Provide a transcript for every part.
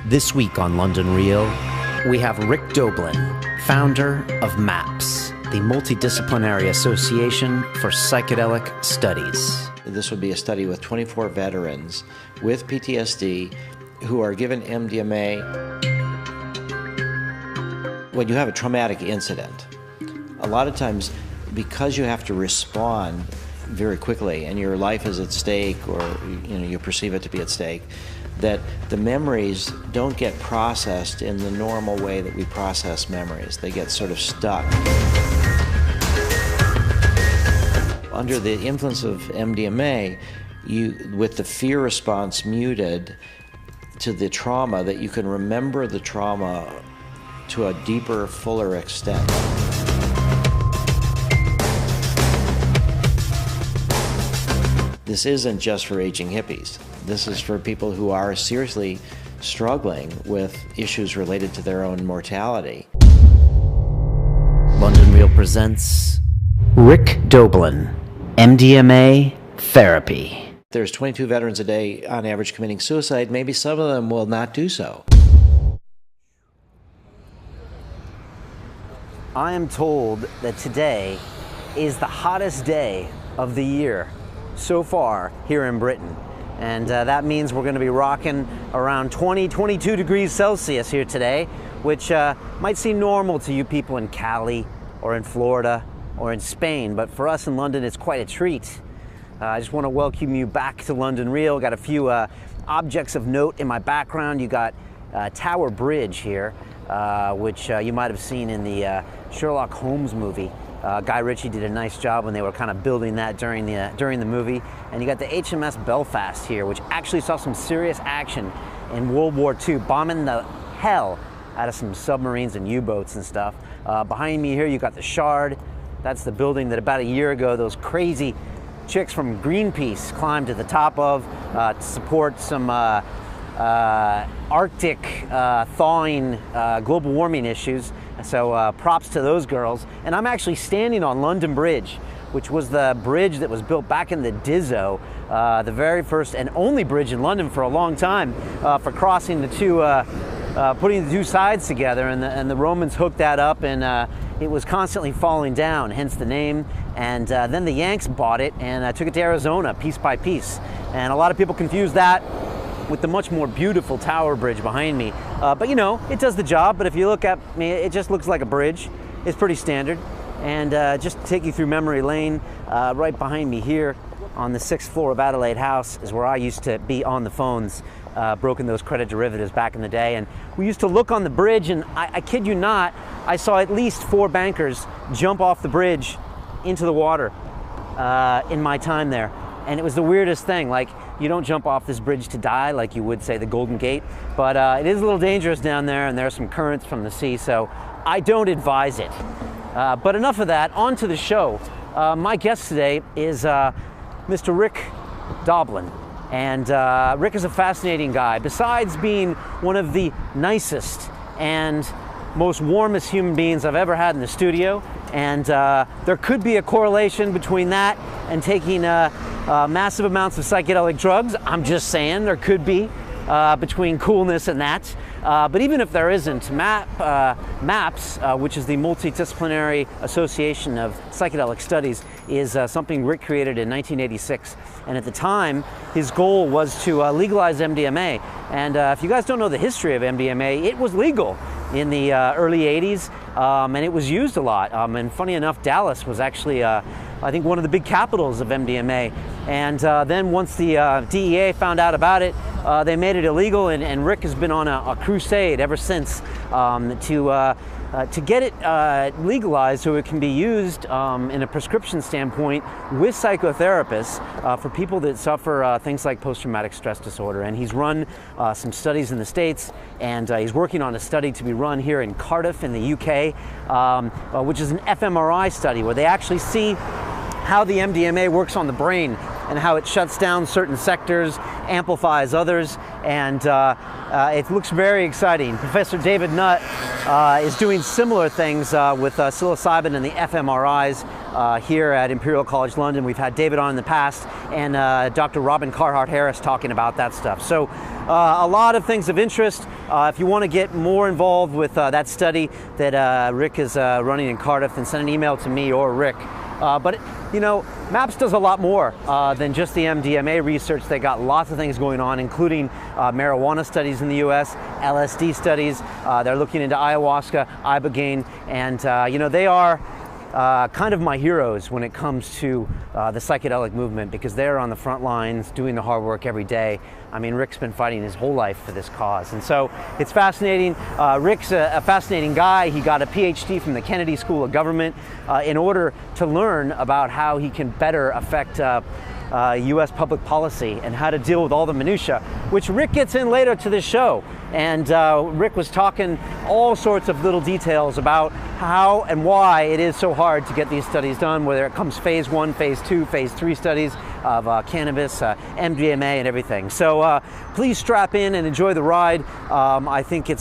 This week on London Real, we have Rick Doblin, founder of MAPS, the Multidisciplinary Association for Psychedelic Studies. This would be a study with 24 veterans with PTSD who are given MDMA. When you have a traumatic incident, a lot of times because you have to respond very quickly and your life is at stake, or you perceive it to be at stake, that the memories don't get processed in the normal way that we process memories. They get sort of stuck. Under the influence of MDMA, with the fear response muted to the trauma, that you can remember the trauma to a deeper, fuller extent. This isn't just for aging hippies. This is for people who are seriously struggling with issues related to their own mortality. London Real presents Rick Doblin, MDMA Therapy. There's 22 veterans a day on average committing suicide. Maybe some of them will not do so. I am told that today is the hottest day of the year so far here in Britain. And that means we're going to be rocking around 22 degrees Celsius here today, which might seem normal to you people in Cali or in Florida or in Spain, but for us in London, it's quite a treat. I just want to welcome you back to London Real. Got a few objects of note in my background. You got Tower Bridge here, which you might have seen in the Sherlock Holmes movie. Guy Ritchie did a nice job when they were kind of building that during the movie. And you got the HMS Belfast here, which actually saw some serious action in World War II, bombing the hell out of some submarines and U-boats and stuff. Behind me here, you got the Shard. That's the building that about a year ago, those crazy chicks from Greenpeace climbed to the top of to support some Arctic thawing, global warming issues. So props to those girls. And I'm actually standing on London Bridge, which was the bridge that was built back in the Dizzo, the very first and only bridge in London for a long time for crossing the two, putting the two sides together. And the Romans hooked that up, and it was constantly falling down, hence the name. And then the Yanks bought it and took it to Arizona piece by piece. And a lot of people confuse that with the much more beautiful Tower Bridge behind me. But you know, it does the job. But if you look at me, it just looks like a bridge. It's pretty standard. And just to take you through memory lane, right behind me here on the 6th floor of Adelaide House is where I used to be on the phones, broking those credit derivatives back in the day. And we used to look on the bridge, and I kid you not, I saw at least 4 bankers jump off the bridge into the water in my time there. And it was the weirdest thing. Like, you don't jump off this bridge to die like you would, say, the Golden Gate, but it is a little dangerous down there, and there are some currents from the sea, so I don't advise it. But enough of that, on to the show. My guest today is Mr. Rick Doblin, and Rick is a fascinating guy. Besides being one of the nicest and most warmest human beings I've ever had in the studio, and there could be a correlation between that and taking massive amounts of psychedelic drugs. I'm just saying there could be between coolness and that. But even if there isn't, MAPS, which is the Multidisciplinary Association of Psychedelic Studies, is something Rick created in 1986. And at the time, his goal was to legalize MDMA. And if you guys don't know the history of MDMA, it was legal in the early 80s, and it was used a lot. And funny enough, Dallas was actually, I think, one of the big capitals of MDMA. And then once the DEA found out about it, they made it illegal, and Rick has been on a crusade ever since to get it legalized so it can be used in a prescription standpoint with psychotherapists for people that suffer things like post-traumatic stress disorder. And he's run some studies in the States, and he's working on a study to be run here in Cardiff in the UK, which is an fMRI study where they actually see how the MDMA works on the brain and how it shuts down certain sectors, amplifies others, and it looks very exciting. Professor David Nutt is doing similar things with psilocybin and the fMRIs here at Imperial College London. We've had David on in the past, and Dr. Robin Carhart Harris talking about that stuff. So a lot of things of interest. If you want to get more involved with that study that Rick is running in Cardiff, then send an email to me or Rick. But you know, MAPS does a lot more than just the MDMA research. They got lots of things going on, including marijuana studies in the U.S., LSD studies. They're looking into ayahuasca, ibogaine, and you know, they are kind of my heroes when it comes to the psychedelic movement, because they're on the front lines doing the hard work every day. I mean, Rick's been fighting his whole life for this cause, and so it's fascinating. Rick's a fascinating guy. He got a PhD from the Kennedy School of Government in order to learn about how he can better affect U.S. public policy and how to deal with all the minutia, which Rick gets in later to this show. And Rick was talking all sorts of little details about how and why it is so hard to get these studies done, whether it comes phase 1, phase 2, phase 3 studies of cannabis, MDMA, and everything. So please strap in and enjoy the ride. I think it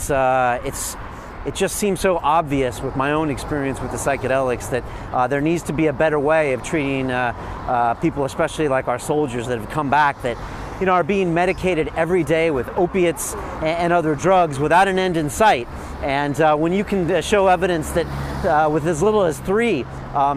just seems so obvious with my own experience with the psychedelics that there needs to be a better way of treating people, especially like our soldiers that have come back, that you know, are being medicated every day with opiates and other drugs without an end in sight. And when you can show evidence that with as little as 3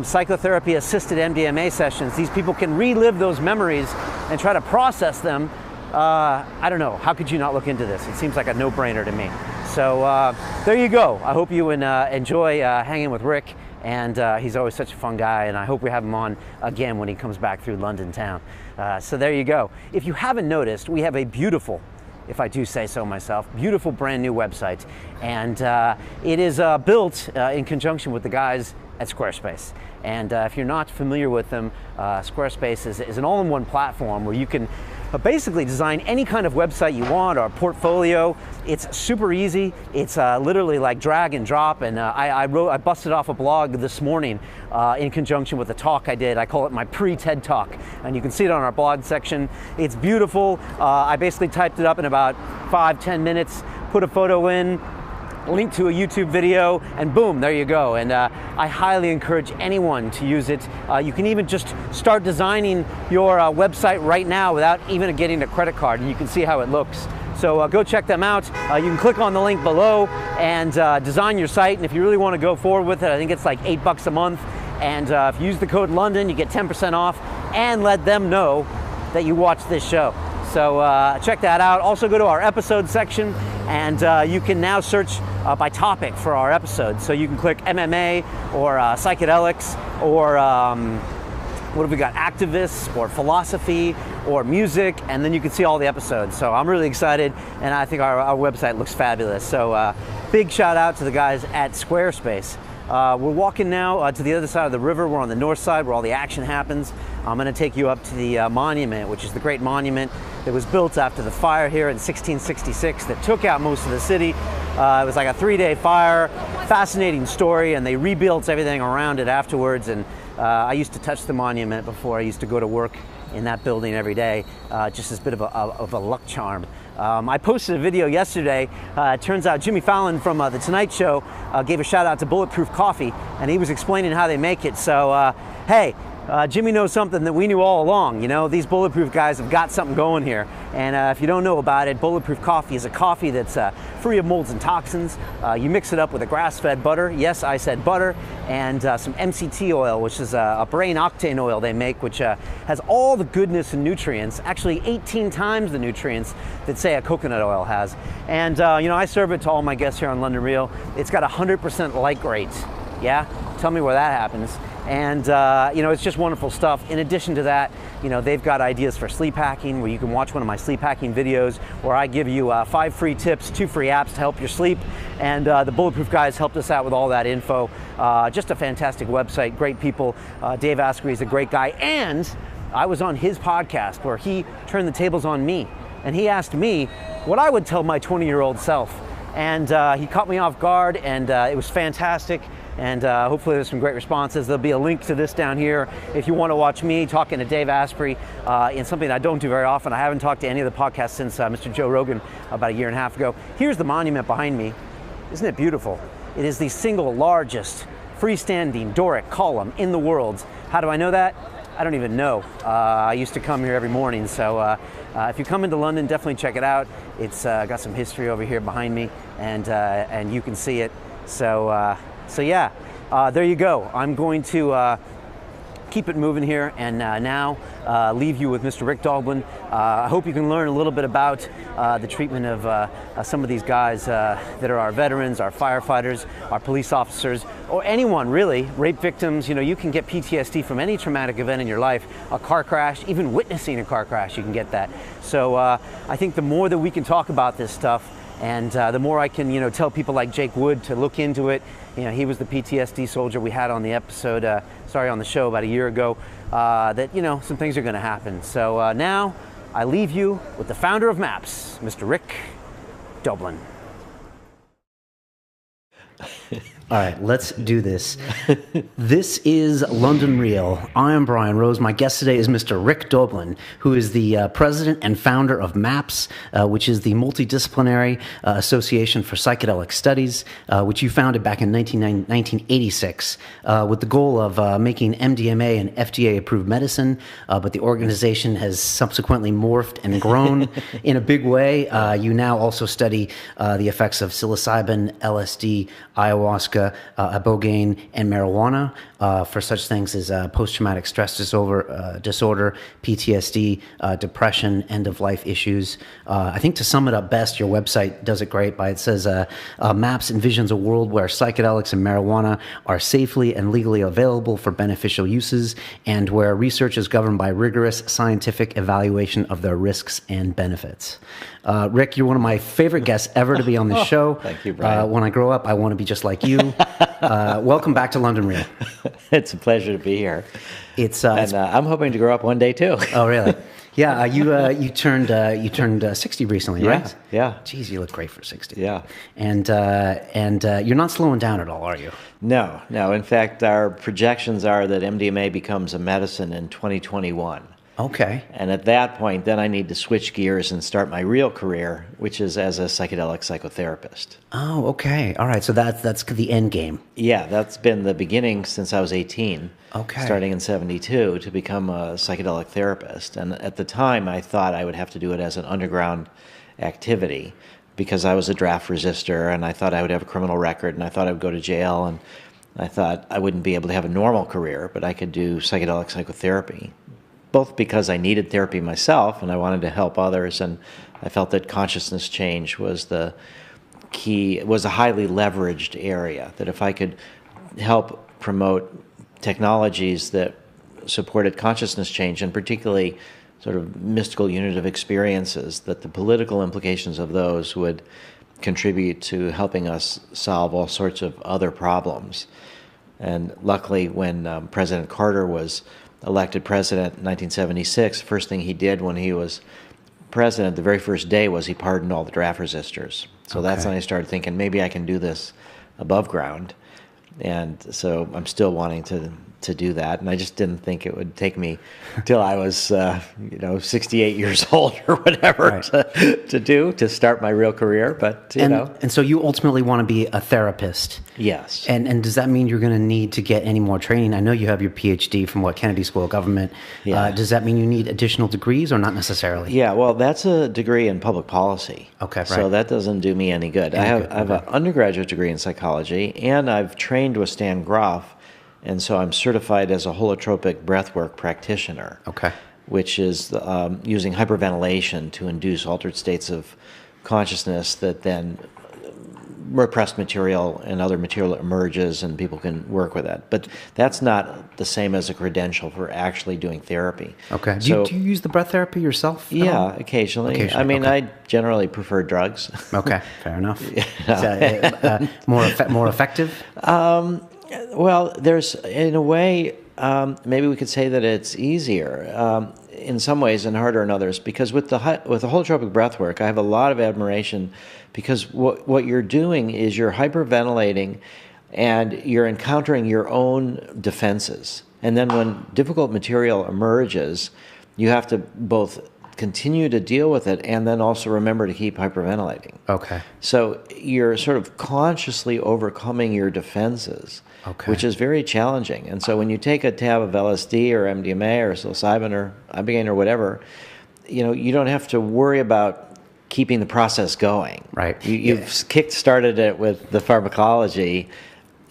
psychotherapy-assisted MDMA sessions, these people can relive those memories and try to process them, I don't know, how could you not look into this? It seems like a no-brainer to me. So there you go. I hope you enjoy hanging with Rick, and he's always such a fun guy, and I hope we have him on again when he comes back through London town. So there you go. If you haven't noticed, we have a beautiful, if I do say so myself, beautiful brand new website, and it is built in conjunction with the guys at Squarespace. And if you're not familiar with them, Squarespace is an all-in-one platform where you can basically design any kind of website you want, or portfolio. It's super easy. It's literally like drag and drop, and I busted off a blog this morning in conjunction with a talk I did. I call it my pre-TED Talk, and you can see it on our blog section. It's beautiful. I basically typed it up in about 5-10 minutes, put a photo in, link to a YouTube video, and boom, there you go. And I highly encourage anyone to use it. You can even just start designing your website right now without even getting a credit card, and you can see how it looks. So go check them out. You can click on the link below and design your site. And if you really want to go forward with it, I think it's like $8 a month. And if you use the code London, you get 10% off, and let them know that you watched this show. So check that out. Also go to our episode section, and you can now search by topic for our episodes. So you can click MMA or psychedelics, or what have we got, activists or philosophy or music, and then you can see all the episodes. So I'm really excited, and I think our website looks fabulous. So big shout out to the guys at Squarespace. We're walking now to the other side of the river. We're on the north side where all the action happens. I'm going to take you up to the monument, which is the great monument that was built after the fire here in 1666 that took out most of the city. It was like a 3-day fire, fascinating story, and they rebuilt everything around it afterwards. And I used to touch the monument before. I used to go to work in that building every day, just as a bit of a luck charm. I posted a video yesterday. It turns out Jimmy Fallon from The Tonight Show gave a shout out to Bulletproof Coffee, and he was explaining how they make it. So, hey, Jimmy knows something that we knew all along. You know, these Bulletproof guys have got something going here. And if you don't know about it, Bulletproof Coffee is a coffee that's free of molds and toxins. You mix it up with a grass-fed butter. Yes, I said butter. And some MCT oil, which is a brain octane oil they make, which has all the goodness and nutrients, actually 18 times the nutrients that, say, a coconut oil has. And, you know, I serve it to all my guests here on London Real. It's got 100% light rate. Yeah? Tell me where that happens. And, you know, it's just wonderful stuff. In addition to that, you know, they've got ideas for sleep hacking, where you can watch one of my sleep hacking videos where I give you 5 free tips, 2 free apps to help your sleep. And the Bulletproof guys helped us out with all that info. Just a fantastic website, great people. Dave Asprey is a great guy. And I was on his podcast where he turned the tables on me. And he asked me what I would tell my 20-year-old self. And he caught me off guard, and it was fantastic. And hopefully there's some great responses. There'll be a link to this down here if you want to watch me talking to Dave Asprey in something I don't do very often. I haven't talked to any of the podcasts since Mr. Joe Rogan about a year and a half ago. Here's the monument behind me. Isn't it beautiful? It is the single largest freestanding Doric column in the world. How do I know that? I don't even know. I used to come here every morning, so if you come into London, definitely check it out. It's got some history over here behind me, and you can see it. So yeah, there you go. I'm going to keep it moving here, and now leave you with Mr. Rick Doblin. I hope you can learn a little bit about the treatment of some of these guys that are our veterans, our firefighters, our police officers, or anyone really, rape victims. You know, you can get PTSD from any traumatic event in your life, a car crash, even witnessing a car crash, you can get that. So I think the more that we can talk about this stuff, and the more I can, tell people like Jake Wood to look into it. He was the PTSD soldier we had on the episode, on the show about a year ago, that, some things are going to happen. So now I leave you with the founder of MAPS, Mr. Rick Doblin. All right, let's do this. This is London Real. I am Brian Rose. My guest today is Mr. Rick Doblin, who is the president and founder of MAPS, which is the Multidisciplinary Association for Psychedelic Studies, which you founded back in 1986 with the goal of making MDMA an FDA-approved medicine, but the organization has subsequently morphed and grown in a big way. You now also study the effects of psilocybin, LSD, ayahuasca, ibogaine, and marijuana for such things as post-traumatic stress disorder, PTSD, depression, end-of-life issues. I think to sum it up best, your website does it great by it says, MAPS envisions a world where psychedelics and marijuana are safely and legally available for beneficial uses, and where research is governed by rigorous scientific evaluation of their risks and benefits. Rick, you're one of my favorite guests ever to be on this show. Thank you, Brian. When I grow up, I want to be just like you. Welcome back to London Real. It's a pleasure to be here. I'm hoping to grow up one day too. Oh, really? Yeah, you turned 60 recently, right? Yeah. Geez, you look great for 60. Yeah. And you're not slowing down at all, are you? No. In fact, our projections are that MDMA becomes a medicine in 2021. Okay. And at that point, then I need to switch gears and start my real career, which is as a psychedelic psychotherapist. Oh, okay. All right. So that's the end game. Yeah, that's been the beginning since I was 18. Okay. Starting in 72 to become a psychedelic therapist. And at the time, I thought I would have to do it as an underground activity because I was a draft resistor, and I thought I would have a criminal record, and I thought I would go to jail, and I thought I wouldn't be able to have a normal career, but I could do psychedelic psychotherapy. Both because I needed therapy myself and I wanted to help others, and I felt that consciousness change was the key, was a highly leveraged area, that if I could help promote technologies that supported consciousness change, and particularly sort of mystical unitive experiences, that the political implications of those would contribute to helping us solve all sorts of other problems. And luckily, when President Carter was elected president in 1976, the first thing he did when he was president, the very first day, was he pardoned all the draft resistors. So that's when I started thinking, maybe I can do this above ground. And so I'm still wanting to do that, and I just didn't think it would take me till I was 68 years old or whatever to start my real career. But and so you ultimately want to be a therapist. Yes. And does that mean you're going to need to get any more training? I know you have your PhD from Kennedy School of Government. Yeah. Does that mean you need additional degrees or not necessarily? Yeah, well, that's a degree in public policy. Okay, right. So that doesn't do me any good. I have an undergraduate degree in psychology, and I've trained with Stan Groff, and so I'm certified as a holotropic breathwork practitioner. Okay. Which is using hyperventilation to induce altered states of consciousness that then repressed material and other material emerges and people can work with that. But that's not the same as a credential for actually doing therapy. Okay. Do you use the breath therapy yourself? Yeah, occasionally. I mean, I generally prefer drugs. Okay, fair enough. More effective? Well, there's, in a way, maybe we could say that it's easier in some ways and harder in others, because with the holotropic breathwork, I have a lot of admiration, because what you're doing is you're hyperventilating and you're encountering your own defenses. And then when difficult material emerges, you have to both continue to deal with it and then also remember to keep hyperventilating. Okay. So you're sort of consciously overcoming your defenses, which is very challenging. And so when you take a tab of LSD or MDMA or psilocybin or ibogaine or whatever, you don't have to worry about keeping the process going. Right. You've kick-started it with the pharmacology,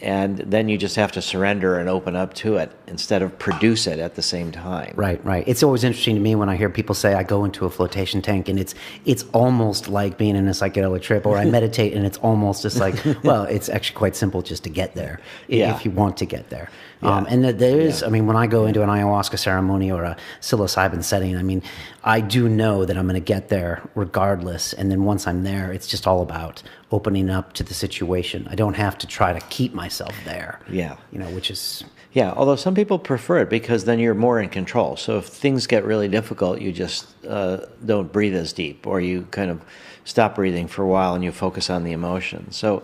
and then you just have to surrender and open up to it instead of produce it at the same time. Right, right. It's always interesting to me when I hear people say I go into a flotation tank, and it's almost like being in a psychedelic trip, or I meditate and it's almost just like, well, it's actually quite simple just to get there if you want to get there. And there is, I mean, when I go into an ayahuasca ceremony or a psilocybin setting, I mean, I do know that I'm going to get there regardless. And then once I'm there, it's just all about opening up to the situation. I don't have to try to keep myself there. Yeah. Which is... Yeah, although some people prefer it because then you're more in control. So if things get really difficult, you just don't breathe as deep, or you kind of stop breathing for a while and you focus on the emotion. So,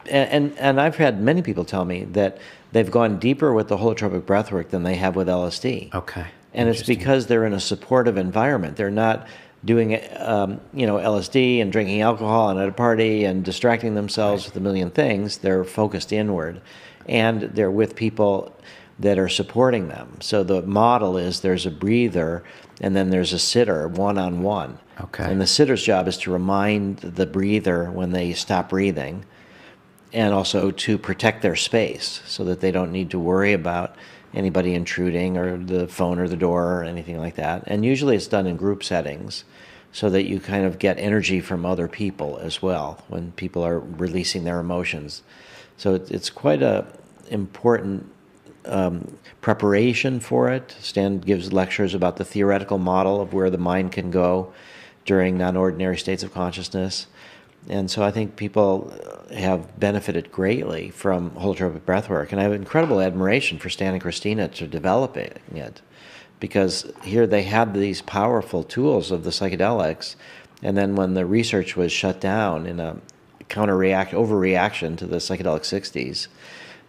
and I've had many people tell me that they've gone deeper with the holotropic breathwork than they have with LSD. Okay. And it's because they're in a supportive environment. They're not doing LSD and drinking alcohol and at a party and distracting themselves with a million things. They're focused inward, and they're with people that are supporting them. So the model is there's a breather and then there's a sitter one-on-one. Okay. And the sitter's job is to remind the breather when they stop breathing, and also to protect their space so that they don't need to worry about anybody intruding or the phone or the door or anything like that. And usually it's done in group settings so that you kind of get energy from other people as well when people are releasing their emotions. So it's quite a important preparation for it. Stan gives lectures about the theoretical model of where the mind can go during non-ordinary states of consciousness. And so I think people have benefited greatly from holotropic breathwork. And I have incredible admiration for Stan and Christina to developing it, because here they had these powerful tools of the psychedelics, and then when the research was shut down in a overreaction to the psychedelic 60s,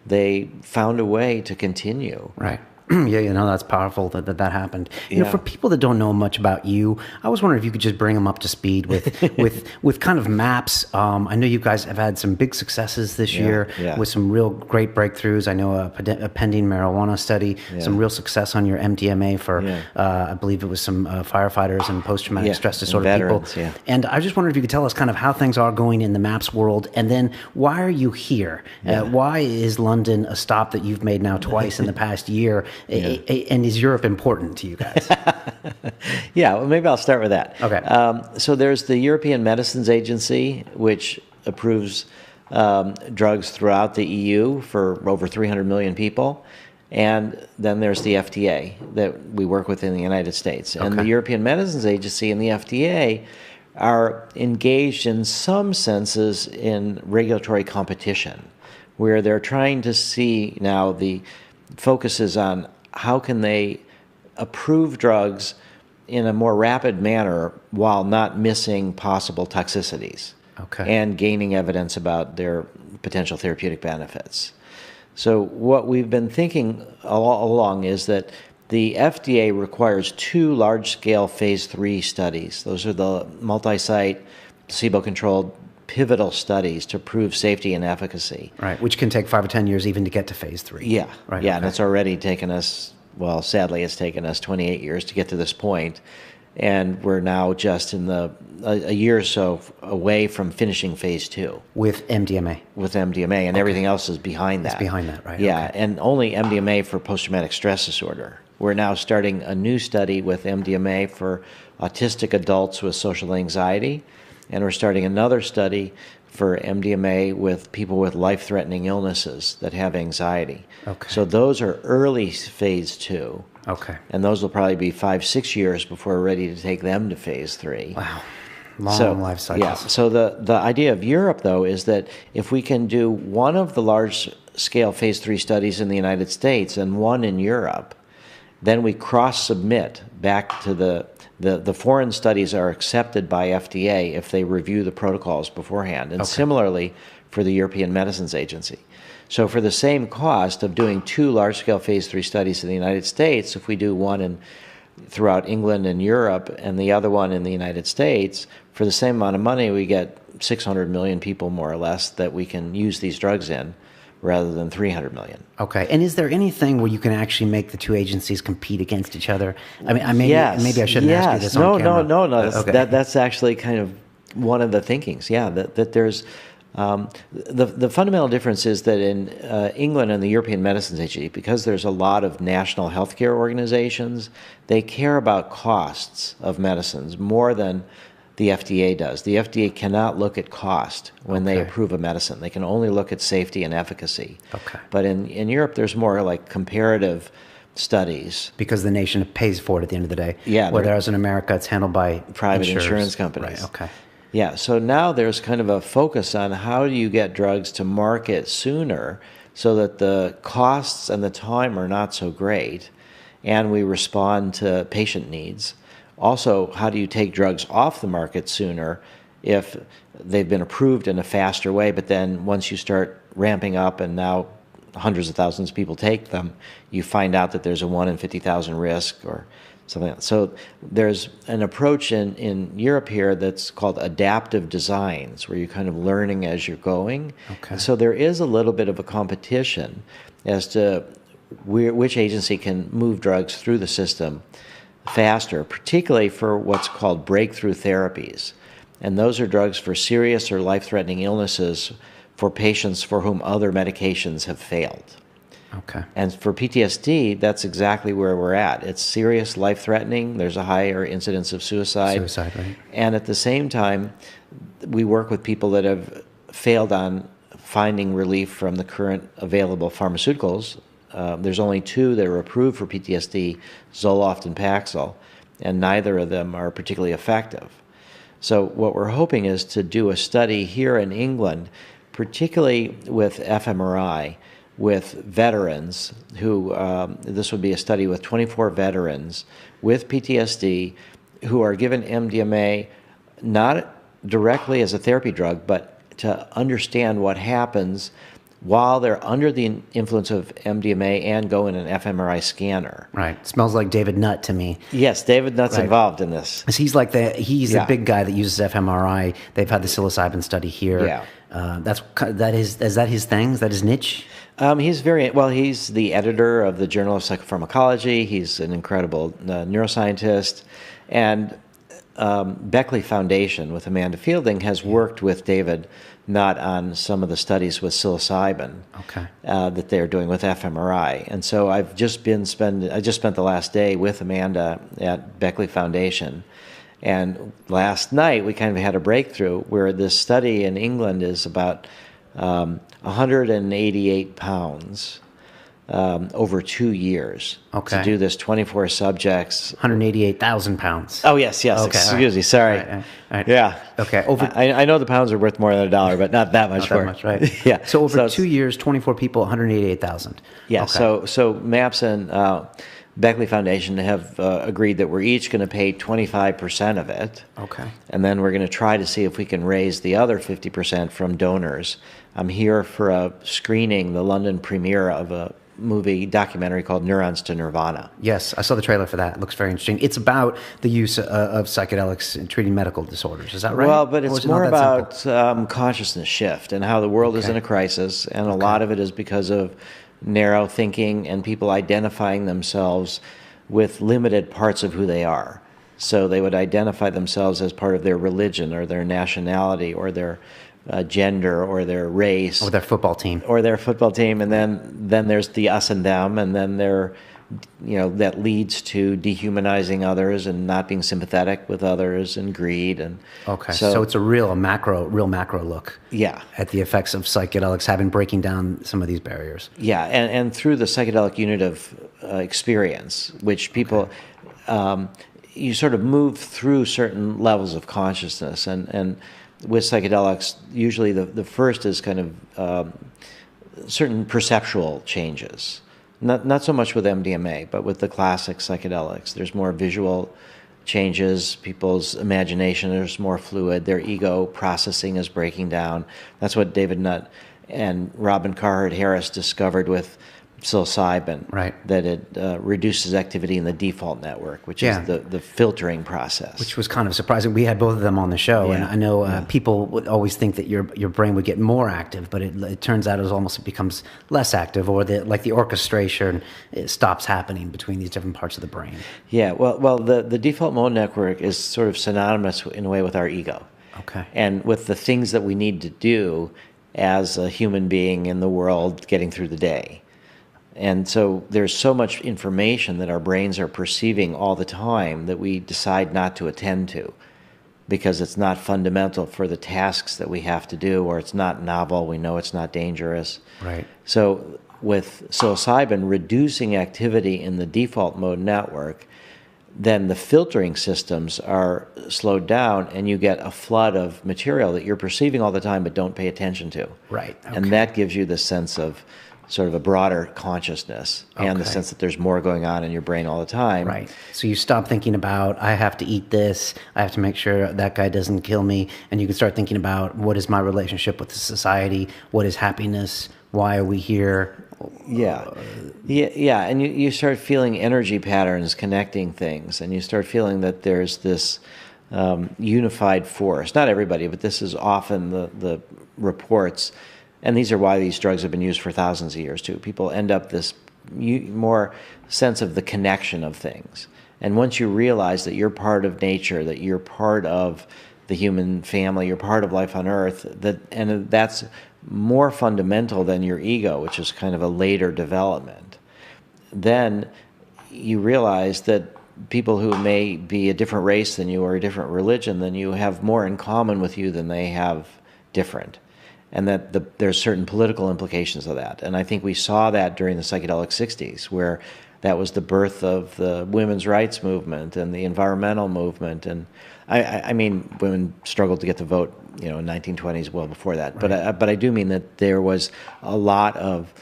they found a way to continue. Right. Yeah, that's powerful that happened. For people that don't know much about you, I was wondering if you could just bring them up to speed with kind of maps. I know you guys have had some big successes this year with some real great breakthroughs. I know a pending marijuana study, some real success on your MDMA for, I believe it was some firefighters and post-traumatic stress disorder veterans, people. And I just wondered if you could tell us kind of how things are going in the MAPS world, and then why are you here? Why is London a stop that you've made now twice in the past year? And is Europe important to you guys? Well, maybe I'll start with that. Okay. So there's the European Medicines Agency, which approves drugs throughout the EU for over 300 million people. And then there's the FDA that we work with in the United States. And the European Medicines Agency and the FDA are engaged in some senses in regulatory competition, where they're trying to see now the focus is on how can they approve drugs in a more rapid manner while not missing possible toxicities and gaining evidence about their potential therapeutic benefits. So what we've been thinking all along is that the FDA requires 2 large-scale phase 3 studies. Those are the multi-site, placebo-controlled pivotal studies to prove safety and efficacy. Right, which can take 5 or 10 years even to get to phase 3. Yeah, right. And it's already taken us, well, sadly, it's taken us 28 years to get to this point, and we're now just in a year or so away from finishing phase 2. With MDMA. With MDMA, and everything else is behind that. It's behind that, right? Yeah, and only MDMA for post-traumatic stress disorder. We're now starting a new study with MDMA for autistic adults with social anxiety, and we're starting another study for MDMA with people with life-threatening illnesses that have anxiety. So those are early phase 2. And those will probably be 5-6 years before we're ready to take them to phase 3. Wow. Long life cycles. Yeah. So the idea of Europe, though, is that if we can do one of the large-scale phase 3 studies in the United States and one in Europe, then we cross-submit back to the foreign studies are accepted by FDA if they review the protocols beforehand, and similarly for the European Medicines Agency. So for the same cost of doing 2 large-scale phase 3 studies in the United States, if we do one throughout England and Europe and the other one in the United States, for the same amount of money we get 600 million people more or less that we can use these drugs in rather than 300 million. Okay. And is there anything where you can actually make the two agencies compete against each other? I mean, Yes. maybe I shouldn't ask you this No, on camera. no. Okay. That's actually kind of one of the thinkings. Yeah, that there's the fundamental difference is that in England and the European Medicines Agency, because there's a lot of national healthcare organizations, they care about costs of medicines more than the FDA does. The FDA cannot look at cost when they approve a medicine. They can only look at safety and efficacy. Okay. But in Europe, there's more like comparative studies. Because the nation pays for it at the end of the day. Yeah. Whereas in America, it's handled by Private insurers. insurance companies. Right, okay. Yeah, so now there's kind of a focus on how do you get drugs to market sooner so that the costs and the time are not so great and we respond to patient needs. Also, how do you take drugs off the market sooner if they've been approved in a faster way, but then once you start ramping up and now hundreds of thousands of people take them, you find out that there's a 1 in 50,000 risk or something else. So there's an approach in Europe here that's called adaptive designs, where you're kind of learning as you're going. Okay. So there is a little bit of a competition as to which agency can move drugs through the system faster, particularly for what's called breakthrough therapies. And those are drugs for serious or life-threatening illnesses for patients for whom other medications have failed. Okay. And for PTSD, that's exactly where we're at. It's serious, life-threatening. There's a higher incidence of suicide. Suicide, right. And at the same time, we work with people that have failed on finding relief from the current available pharmaceuticals. There's only 2 that are approved for PTSD, Zoloft and Paxil, and neither of them are particularly effective. So what we're hoping is to do a study here in England, particularly with fMRI, with veterans who, this would be a study with 24 veterans with PTSD who are given MDMA not directly as a therapy drug, but to understand what happens while they're under the influence of MDMA and go in an fMRI scanner. Right. Smells like David Nutt to me. Yes, David Nutt's involved in this. He's like the big guy that uses fMRI. They've had the psilocybin study here. Yeah. Is that his thing? Is that his niche? He's the editor of the Journal of Psychopharmacology. He's an incredible neuroscientist. And Beckley Foundation with Amanda Fielding has worked with David Nutt on some of the studies with psilocybin that they're doing with fMRI. And so I just spent the last day with Amanda at Beckley Foundation. And last night we kind of had a breakthrough where this study in England is about 188 pounds over 2 years to do this 24 subjects. 188,000 pounds. Oh, yes. Okay, Excuse me. Sorry. All right. Yeah. Okay. I know the pounds are worth more than $1, but not that much more. Not that much, right? Yeah. So over 2 years, 24 people, 188,000. Yeah. Okay. So MAPS and Beckley Foundation have agreed that we're each going to pay 25% of it. Okay. And then we're going to try to see if we can raise the other 50% from donors. I'm here for a screening, the London premiere of a documentary called Neurons to Nirvana. Yes, I saw the trailer for that. It looks very interesting. It's about the use of psychedelics in treating medical disorders. Is that right? Well, but it's more about consciousness shift and how the world is in a crisis, and a lot of it is because of narrow thinking and people identifying themselves with limited parts of who they are. So they would identify themselves as part of their religion or their nationality or their gender or their race. Or their football team. And then there's the us and them, and then that leads to dehumanizing others and not being sympathetic with others and greed. And so it's a real macro look. Yeah. At the effects of psychedelics breaking down some of these barriers. Yeah, and through the psychedelic unit of experience, which people, you sort of move through certain levels of consciousness, and with psychedelics, usually the first is kind of certain perceptual changes. Not so much with MDMA, but with the classic psychedelics. There's more visual changes. People's imagination is more fluid. Their ego processing is breaking down. That's what David Nutt and Robin Carhart Harris discovered with psilocybin, Right. that it reduces activity in the default network, which is the filtering process. Which was kind of surprising. We had both of them on the show, and I know people would always think that your brain would get more active, but it turns out it becomes less active, or the orchestration it stops happening between these different parts of the brain. Yeah, well, the default mode network is sort of synonymous in a way with our ego. Okay. And with the things that we need to do as a human being in the world getting through the day. And so there's so much information that our brains are perceiving all the time that we decide not to attend to because it's not fundamental for the tasks that we have to do, or it's not novel, we know it's not dangerous. Right. So with psilocybin reducing activity in the default mode network, then the filtering systems are slowed down and you get a flood of material that you're perceiving all the time but don't pay attention to. Right. Okay. And that gives you the sense of sort of a broader consciousness and the sense that there's more going on in your brain all the time. Right. So you stop thinking about, I have to eat this, I have to make sure that guy doesn't kill me, and you can start thinking about, what is my relationship with the society? What is happiness? Why are we here? Yeah, and you start feeling energy patterns connecting things, and you start feeling that there's this unified force. Not everybody, but this is often the reports. And these are why these drugs have been used for thousands of years, too. People end up this more sense of the connection of things. And once you realize that you're part of nature, that you're part of the human family, you're part of life on Earth, and that's more fundamental than your ego, which is kind of a later development, then you realize that people who may be a different race than you or a different religion than you have more in common with you than they have different. And that there's certain political implications of that. And I think we saw that during the psychedelic 60s, where that was the birth of the women's rights movement and the environmental movement. And I mean, women struggled to get the vote, in 1920s, well before that. Right. But I do mean that there was a lot of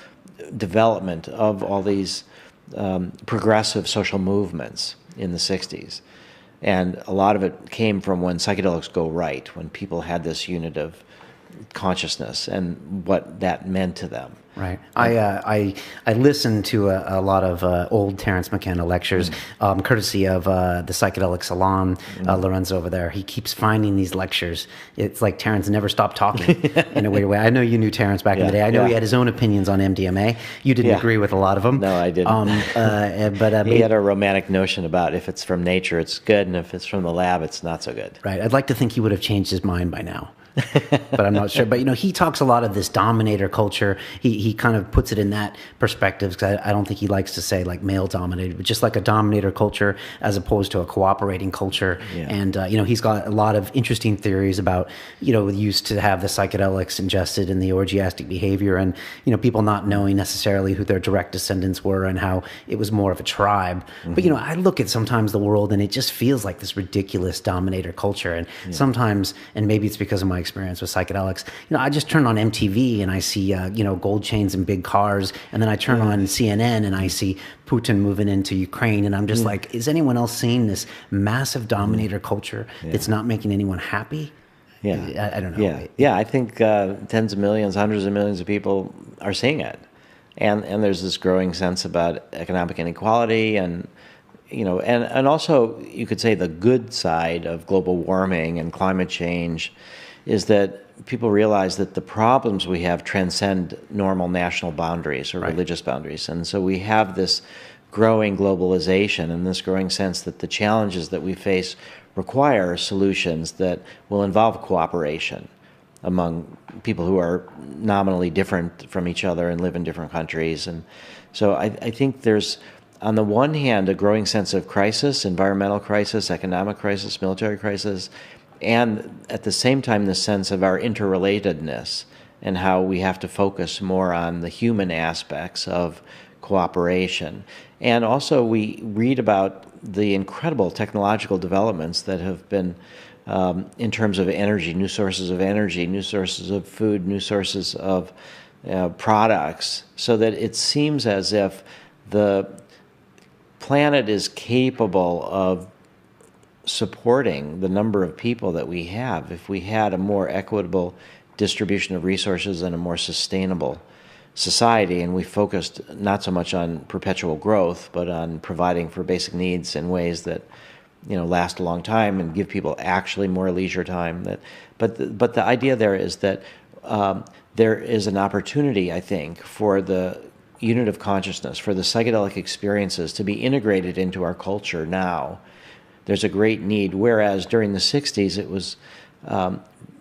development of all these progressive social movements in the 60s. And a lot of it came from when psychedelics go right, when people had this unit of consciousness and what that meant to them. Right. I listened to a lot of old Terence McKenna lectures, courtesy of the Psychedelic Salon, Lorenzo over there. He keeps finding these lectures. It's like Terence never stopped talking in a weird way. I know you knew Terence back in the day. I know he had his own opinions on MDMA. You didn't agree with a lot of them. No, I didn't. But he had a romantic notion about if it's from nature, it's good, and if it's from the lab, it's not so good. Right. I'd like to think he would have changed his mind by now. But I'm not sure. But, he talks a lot of this dominator culture. He kind of puts it in that perspective, because I don't think he likes to say like male dominated, but just like a dominator culture as opposed to a cooperating culture. Yeah. And, he's got a lot of interesting theories about, used to have the psychedelics ingested in the orgiastic behavior and, people not knowing necessarily who their direct descendants were and how it was more of a tribe. Mm-hmm. But, I look at sometimes the world and it just feels like this ridiculous dominator culture. And sometimes, and maybe it's because of my experience with psychedelics, I just turn on MTV and I see, gold chains and big cars, and then I turn on CNN and I see Putin moving into Ukraine, and I'm just like, is anyone else seeing this massive dominator culture that's not making anyone happy? Yeah, I don't know. Yeah. I think tens of millions, hundreds of millions of people are seeing it, and there's this growing sense about economic inequality and. And also you could say the good side of global warming and climate change is that people realize that the problems we have transcend normal national boundaries or religious boundaries. And so we have this growing globalization and this growing sense that the challenges that we face require solutions that will involve cooperation among people who are nominally different from each other and live in different countries. And so I think there's, on the one hand, a growing sense of crisis, environmental crisis, economic crisis, military crisis, and at the same time, the sense of our interrelatedness and how we have to focus more on the human aspects of cooperation. And also, we read about the incredible technological developments that have been in terms of energy, new sources of energy, new sources of food, new sources of products, so that it seems as if the planet is capable of supporting the number of people that we have if we had a more equitable distribution of resources and a more sustainable society, and we focused not so much on perpetual growth, but on providing for basic needs in ways that last a long time and give people actually more leisure time. But the idea there is that there is an opportunity, I think, for the unit of consciousness, for the psychedelic experiences to be integrated into our culture now. There's a great need, whereas during the 60s it was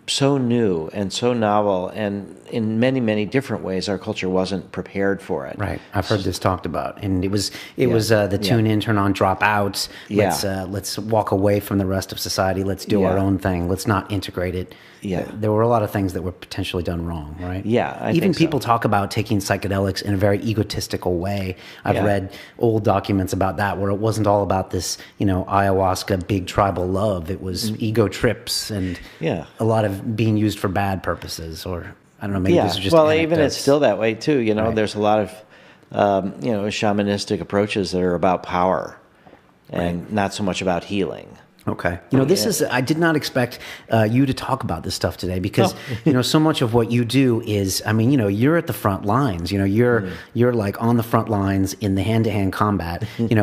so new and so novel, and in many, many different ways our culture wasn't prepared for it. Right. I've heard this talked about, and it was the tune in, turn on, drop out. Let's walk away from the rest of society. Let's do our own thing. Let's not integrate it. Yeah. There were a lot of things that were potentially done wrong, right? Yeah, I Even think people so. talk about taking psychedelics in a very egotistical way. I've read old documents about that, where it wasn't all about this, ayahuasca, big tribal love. It was ego trips and a lot of being used for bad purposes, or I don't know, maybe this is just anecdotes. Even it's still that way too. There's a lot of shamanistic approaches that are about power and not so much about healing. Okay. This is, I did not expect you to talk about this stuff today because, so much of what you do is, you're at the front lines, you're like on the front lines in the hand-to-hand combat,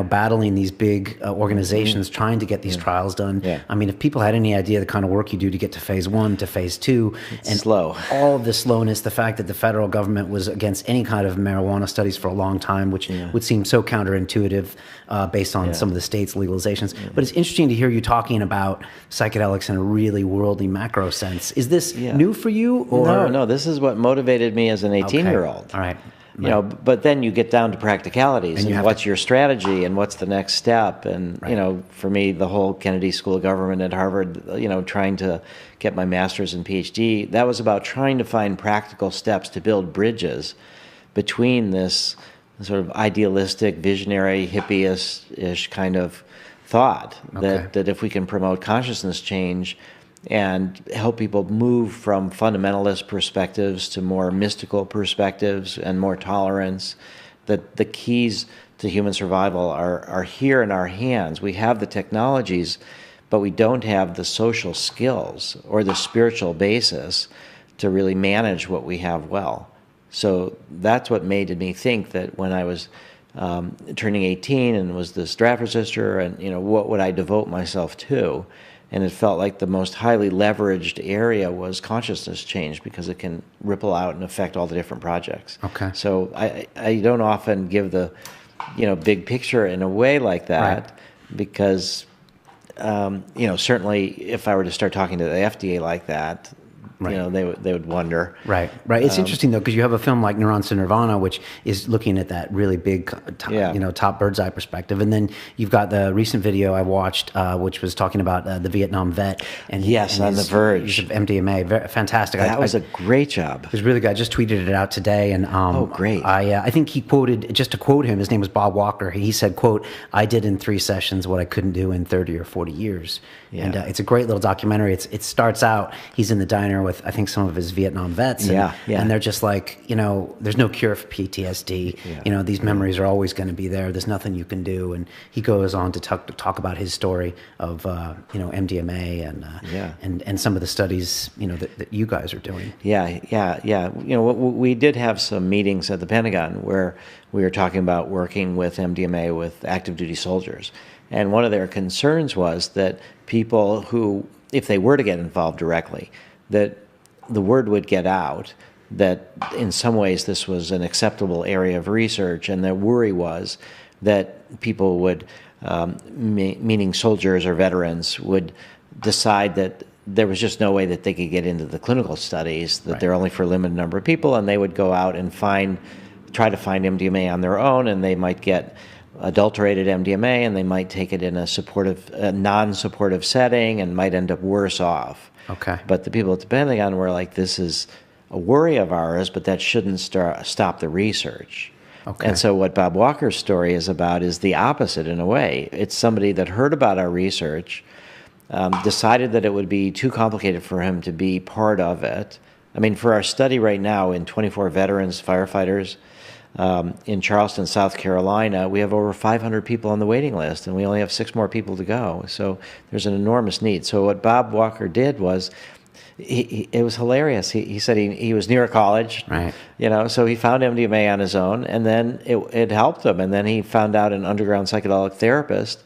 battling these big organizations trying to get these trials done. Yeah. If people had any idea the kind of work you do to get to phase 1 to phase 2 and slow, all of the slowness, the fact that the federal government was against any kind of marijuana studies for a long time, which would seem so counterintuitive based on some of the states' legalizations. But it's interesting to hear you talking about psychedelics in a really worldly macro sense. Is this new for you? Or? No, this is what motivated me as an 18-year-old. All right. But then you get down to practicalities and what's your strategy and what's the next step. And, for me, the whole Kennedy School of Government at Harvard, trying to get my master's and PhD, that was about trying to find practical steps to build bridges between this sort of idealistic, visionary, hippie-ish kind of thought that if we can promote consciousness change and help people move from fundamentalist perspectives to more mystical perspectives and more tolerance, that the keys to human survival are here in our hands. We have the technologies, but we don't have the social skills or the spiritual basis to really manage what we have well. So that's what made me think that when I was turning 18 and was this draft resistor, and what would I devote myself to? And it felt like the most highly leveraged area was consciousness change, because it can ripple out and affect all the different projects. Okay. So I don't often give the big picture in a way like that, because certainly if I were to start talking to the FDA like that, they would wonder. Right. It's interesting though, because you have a film like Neurons to Nirvana, which is looking at that really big, top bird's eye perspective, and then you've got the recent video I watched, which was talking about the Vietnam vet, and on the verge use of MDMA. Fantastic. That was a great job. It was really good. I just tweeted it out today, and great. I think he quoted, just to quote him, his name was Bob Walker. He said, "quote I did in 3 sessions what I couldn't do in 30 or 40 years." Yeah. And it's a great little documentary. It starts out, he's in the diner with I think some of his Vietnam vets, and they're just like, there's no cure for PTSD. These memories are always going to be there. There's nothing you can do. And he goes on to talk about his story of MDMA and some of the studies that you guys are doing. We did have some meetings at the Pentagon where we were talking about working with MDMA with active duty soldiers. And one of their concerns was that people who, if they were to get involved directly, that the word would get out that in some ways this was an acceptable area of research, and their worry was that people would, meaning soldiers or veterans, would decide that there was just no way that they could get into the clinical studies, that they're only for a limited number of people, and they would go out and try to find MDMA on their own, and they might get adulterated MDMA, and they might take it in a non-supportive setting and might end up worse off. Okay. But the people at the Pentagon were like, this is a worry of ours, but that shouldn't stop the research. Okay. And so what Bob Walker's story is about is the opposite in a way. It's somebody that heard about our research, decided that it would be too complicated for him to be part of it. For our study right now in 24 veterans, firefighters, in Charleston, South Carolina, we have over 500 people on the waiting list, and we only have 6 more people to go. So there's an enormous need. So what Bob Walker did was it was hilarious. He said he was near a college, right? So he found MDMA on his own, and then it helped him. And then he found out an underground psychedelic therapist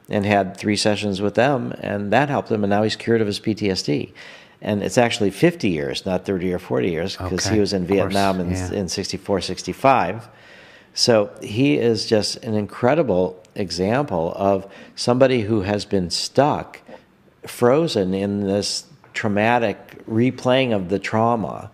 and had 3 sessions with them, and that helped him. And now he's cured of his PTSD. And it's actually 50 years, not 30 or 40 years, because he was in Vietnam in 64, 65. So he is just an incredible example of somebody who has been stuck, frozen in this traumatic replaying of the trauma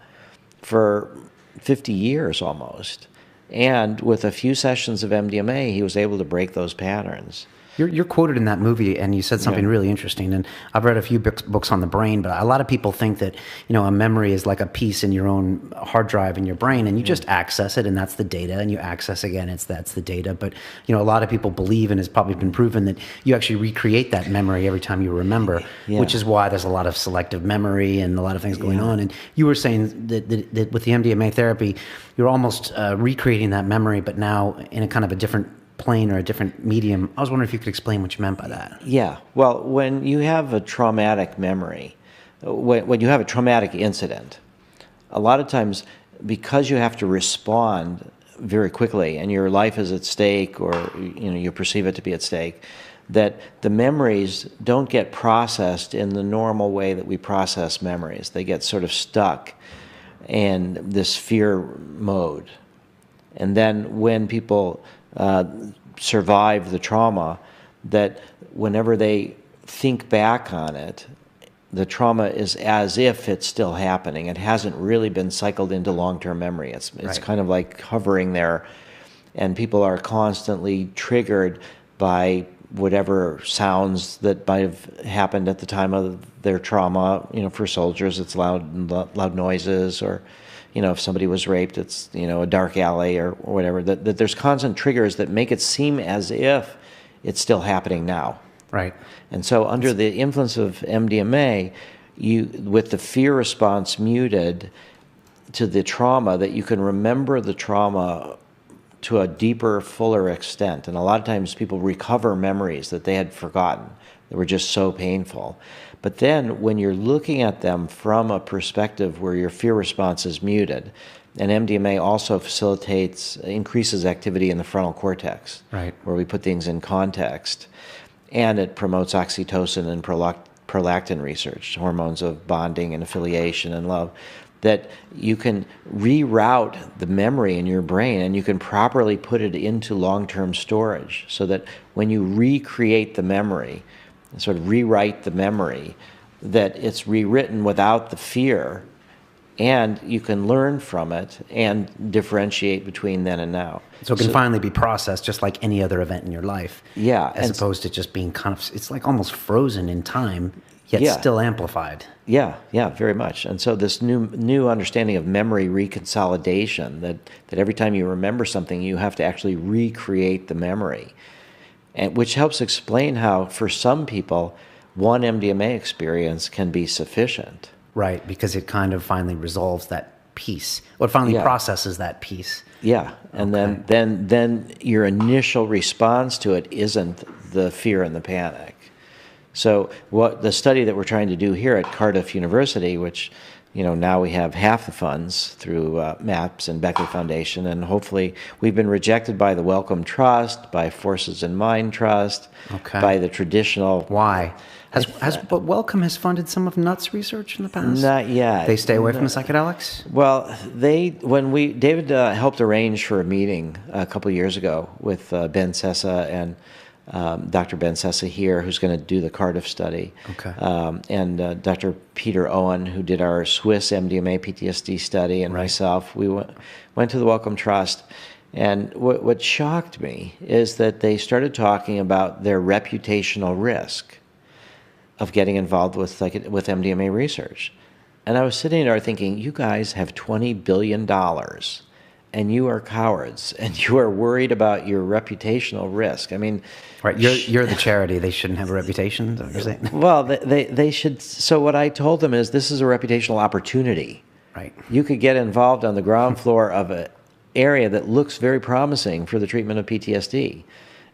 for 50 years almost. And with a few sessions of MDMA, he was able to break those patterns. You're quoted in that movie, and you said something really interesting. And I've read a few books on the brain, but a lot of people think that a memory is like a piece in your own hard drive in your brain, and you just access it, and that's the data, and you access again, that's the data. But a lot of people believe, and it's probably been proven, that you actually recreate that memory every time you remember, which is why there's a lot of selective memory and a lot of things going on. And you were saying that with the MDMA therapy, you're almost recreating that memory, but now in a kind of a different plane or a different medium. I was wondering if you could explain what you meant by that. Yeah. Well, when you have a traumatic memory, when you have a traumatic incident, a lot of times, because you have to respond very quickly and your life is at stake, or you perceive it to be at stake, that the memories don't get processed in the normal way that we process memories. They get sort of stuck in this fear mode. And then when people survive the trauma, that whenever they think back on it, the trauma is as if it's still happening. It hasn't really been cycled into long-term memory. It's kind of like hovering there, and people are constantly triggered by whatever sounds that might have happened at the time of their trauma. For soldiers, it's loud noises, or if somebody was raped, it's, a dark alley or whatever, that there's constant triggers that make it seem as if it's still happening now. Right. And so under the influence of MDMA, with the fear response muted to the trauma, that you can remember the trauma to a deeper, fuller extent. And a lot of times people recover memories that they had forgotten that were just so painful. But then when you're looking at them from a perspective where your fear response is muted, and MDMA also increases activity in the frontal cortex, right, where we put things in context, and it promotes oxytocin and prolactin research, hormones of bonding and affiliation and love, that you can reroute the memory in your brain and you can properly put it into long-term storage, so that when you recreate the memory, sort of rewrite the memory, that it's rewritten without the fear, and you can learn from it and differentiate between then and now. So it can finally be processed just like any other event in your life. Yeah. As opposed to just being kind of, it's like almost frozen in time, yet still amplified. Yeah, very much. And so this new understanding of memory reconsolidation, that every time you remember something, you have to actually recreate the memory. And which helps explain how, for some people, one MDMA experience can be sufficient. Right, because it kind of finally resolves that piece. Or it finally processes that piece. Yeah, and then your initial response to it isn't the fear and the panic. So what the study that we're trying to do here at Cardiff University, which now we have half the funds through MAPS and Beckley Foundation, and hopefully we've been rejected by the Wellcome Trust, by Forces in Mind Trust, by the traditional. Why? But Wellcome has funded some of Nutt's research in the past? Not yet. They stay away from the psychedelics? Well, David helped arrange for a meeting a couple of years ago with Ben Sessa and Dr. Ben Sessa here, who's going to do the Cardiff study, and Dr. Peter Owen, who did our Swiss MDMA PTSD study, and myself. We went to the Wellcome Trust, and what shocked me is that they started talking about their reputational risk of getting involved with MDMA research. And I was sitting there thinking, you guys have $20 billion, and you are cowards, and you are worried about your reputational risk. I mean, right? You're the charity; they shouldn't have a reputation. Is that what you're saying? Well, they should. So what I told them is, this is a reputational opportunity. Right. You could get involved on the ground floor of an area that looks very promising for the treatment of PTSD,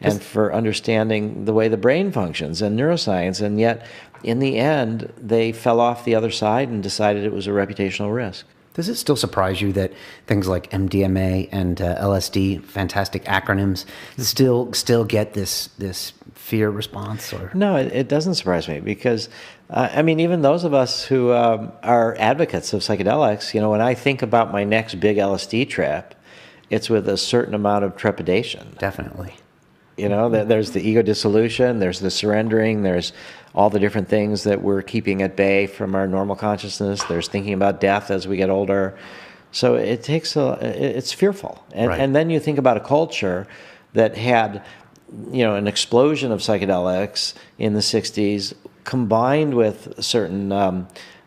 and for understanding the way the brain functions and neuroscience. And yet, in the end, they fell off the other side and decided it was a reputational risk. Does it still surprise you that things like MDMA and LSD, fantastic acronyms, still get this fear response? Or no, it doesn't surprise me because, I mean, even those of us who are advocates of psychedelics, you know, when I think about my next big LSD trip, it's with a certain amount of trepidation. Definitely. You know, there's the ego dissolution, there's the surrendering, there's all the different things that we're keeping at bay from our normal consciousness. There's thinking about death as we get older. So it takes it's fearful. And then you think about a culture that had, you know, an explosion of psychedelics in the 60s combined with certain,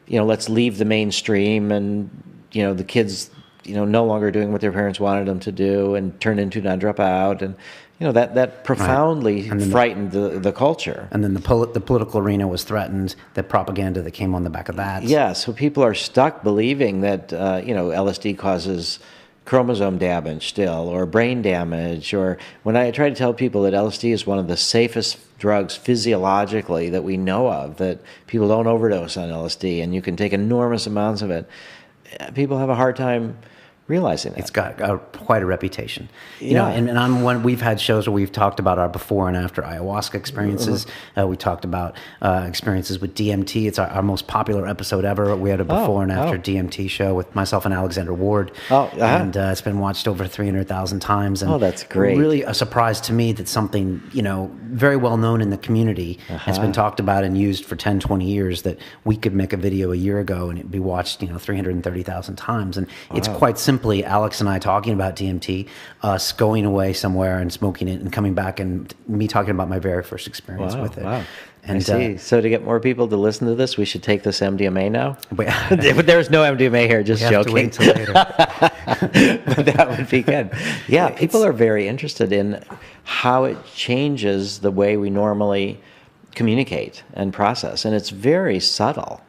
you know, let's leave the mainstream and, you know, the kids, you know, no longer doing what their parents wanted them to do and turn into non-dropout. And, you know, that profoundly frightened the culture. And then the political arena was threatened, the propaganda that came on the back of that. Yeah, so people are stuck believing that, you know, LSD causes chromosome damage still, or brain damage, or when I try to tell people that LSD is one of the safest drugs physiologically that we know of, that people don't overdose on LSD and you can take enormous amounts of it, people have a hard time realizing that. It's got quite a reputation. You know, and we've had shows where we've talked about our before and after ayahuasca experiences. We talked about experiences with DMT. It's our most popular episode ever. We had a before and after DMT show with myself and Alexander Ward. And it's been watched over 300,000 times. And that's great. Really a surprise to me that something, you know, very well known in the community has been talked about and used for 10, 20 years, that we could make a video a year ago and it'd be watched, you know, 330,000 times. And it's quite simply Alex and I talking about DMT, us going away somewhere and smoking it and coming back, and me talking about my very first experience with it. Wow. And, I see. So to get more people to listen to this, we should take this MDMA now? There's no MDMA here, just joking. We have to wait until later. But that would be good. Yeah, people are very interested in how it changes the way we normally communicate and process, and it's very subtle.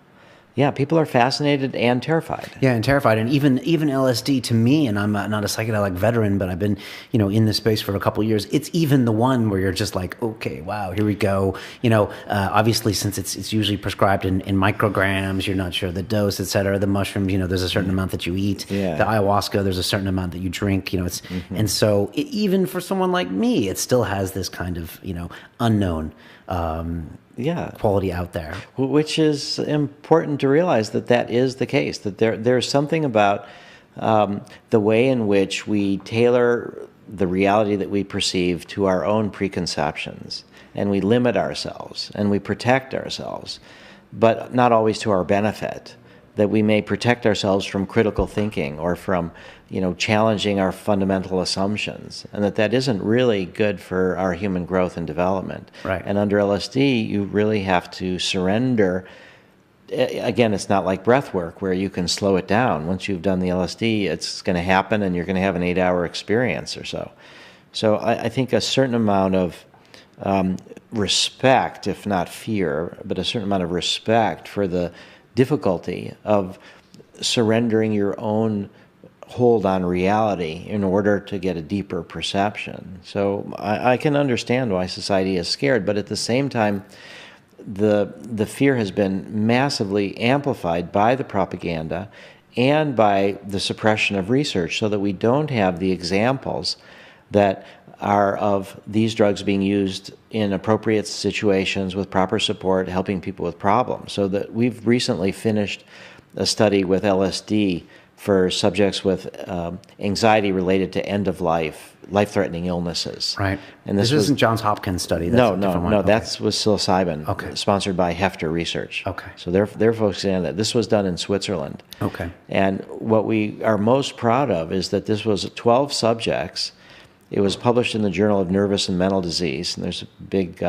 Yeah, people are fascinated and terrified. Yeah, and terrified. And even LSD to me, and I'm not a psychedelic veteran, but I've been, you know, in this space for a couple of years. It's even the one where you're just like, okay, wow, here we go. You know, obviously since it's usually prescribed in micrograms, you're not sure the dose, et cetera. The mushrooms, you know, there's a certain amount that you eat. Yeah. The ayahuasca, there's a certain amount that you drink. You know, it's and so even for someone like me, it still has this kind of, you know, unknown quality out there. Which is important to realize that is the case, that there's something about the way in which we tailor the reality that we perceive to our own preconceptions, and we limit ourselves, and we protect ourselves, but not always to our benefit. That we may protect ourselves from critical thinking or from, you know, challenging our fundamental assumptions, and that isn't really good for our human growth and development. Right. And under LSD, you really have to surrender. Again, it's not like breath work where you can slow it down. Once you've done the LSD, it's going to happen, and you're going to have an 8-hour experience or so. So I think a certain amount of respect, if not fear, but a certain amount of respect for the difficulty of surrendering your own hold on reality in order to get a deeper perception. So I can understand why society is scared, but at the same time, the fear has been massively amplified by the propaganda and by the suppression of research, so that we don't have the examples that are of these drugs being used in appropriate situations with proper support, helping people with problems. So that we've recently finished a study with LSD for subjects with anxiety related to end-of-life, life-threatening illnesses. Right. And this isn't Johns Hopkins study. That's no. That was psilocybin, sponsored by Hefter Research. Okay. So they're focusing on that. This was done in Switzerland. Okay. And what we are most proud of is that this was 12 subjects. It was published in the Journal of Nervous and Mental Disease, and there's a big,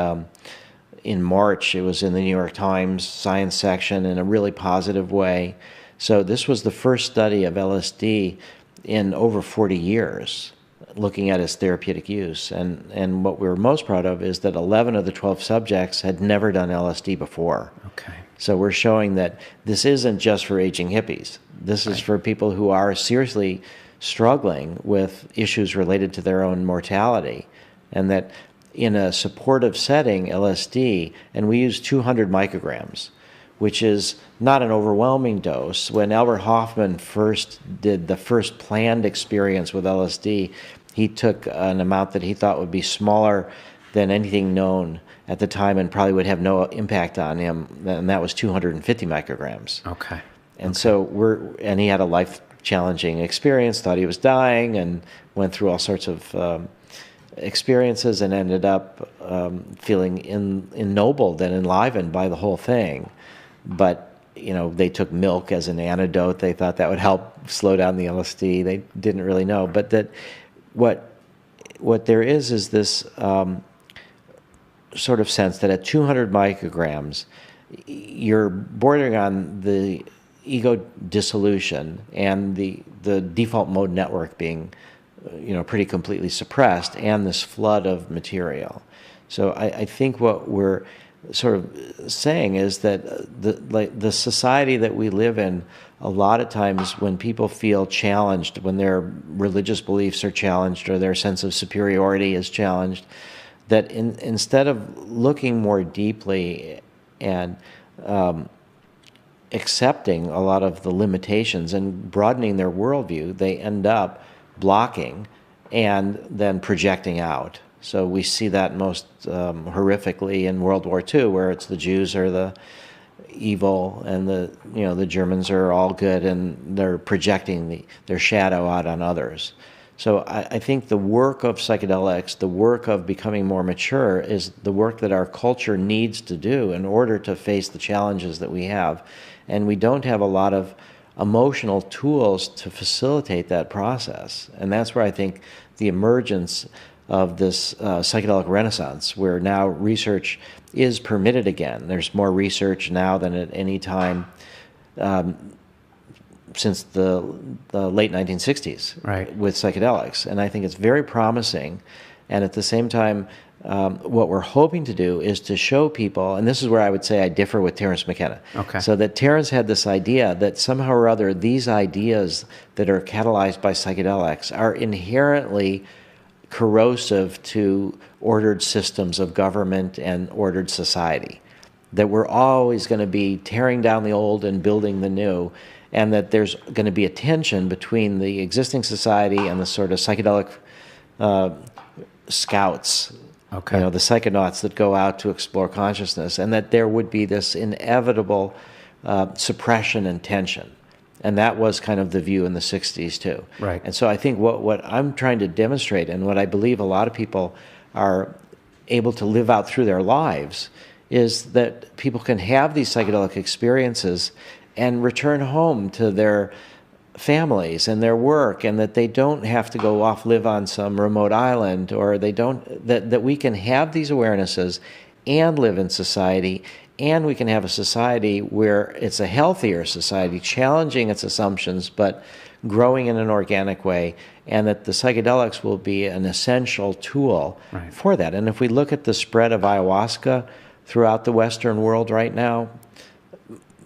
in March, it was in the New York Times science section in a really positive way. So this was the first study of LSD in over 40 years, looking at its therapeutic use. And what we're most proud of is that 11 of the 12 subjects had never done LSD before. Okay. So we're showing that this isn't just for aging hippies. This is for people who are seriously struggling with issues related to their own mortality, and that in a supportive setting, LSD, and we used 200 micrograms, which is not an overwhelming dose. When Albert Hoffman first did the first planned experience with LSD, he took an amount that he thought would be smaller than anything known at the time and probably would have no impact on him, and that was 250 micrograms. Okay. And so and he had a life-challenging experience, thought he was dying, and went through all sorts of experiences and ended up feeling ennobled and enlivened by the whole thing. But, they took milk as an antidote. They thought that would help slow down the LSD. They didn't really know. But that what there is this sort of sense that at 200 micrograms, you're bordering on the ego dissolution and the default mode network being, pretty completely suppressed, and this flood of material. So I think what we're sort of saying is that the society that we live in, a lot of times when people feel challenged, when their religious beliefs are challenged or their sense of superiority is challenged, that instead of looking more deeply and accepting a lot of the limitations and broadening their worldview, they end up blocking and then projecting out. So we see that most horrifically in World War II, where it's the Jews are the evil and the Germans are all good, and they're projecting their shadow out on others. So I think the work of psychedelics, the work of becoming more mature, is the work that our culture needs to do in order to face the challenges that we have. And we don't have a lot of emotional tools to facilitate that process. And that's where I think the emergence of this psychedelic renaissance, where now research is permitted again. There's more research now than at any time since the late 1960s, right, with psychedelics. And I think it's very promising. And at the same time, what we're hoping to do is to show people, and this is where I would say I differ with Terence McKenna. Okay. So that Terence had this idea that somehow or other these ideas that are catalyzed by psychedelics are inherently corrosive to ordered systems of government and ordered society. That we're always going to be tearing down the old and building the new, and that there's going to be a tension between the existing society and the sort of psychedelic scouts, okay, the psychonauts that go out to explore consciousness, and that there would be this inevitable suppression and tension. And that was kind of the view in the 60s too. Right. And so I think what I'm trying to demonstrate, and what I believe a lot of people are able to live out through their lives, is that people can have these psychedelic experiences and return home to their families and their work, and that they don't have to go off live on some remote island, or they don't, that we can have these awarenesses and live in society, and we can have a society where it's a healthier society, challenging its assumptions but growing in an organic way, and that the psychedelics will be an essential tool right, for that. And if we look at the spread of ayahuasca throughout the Western world right now,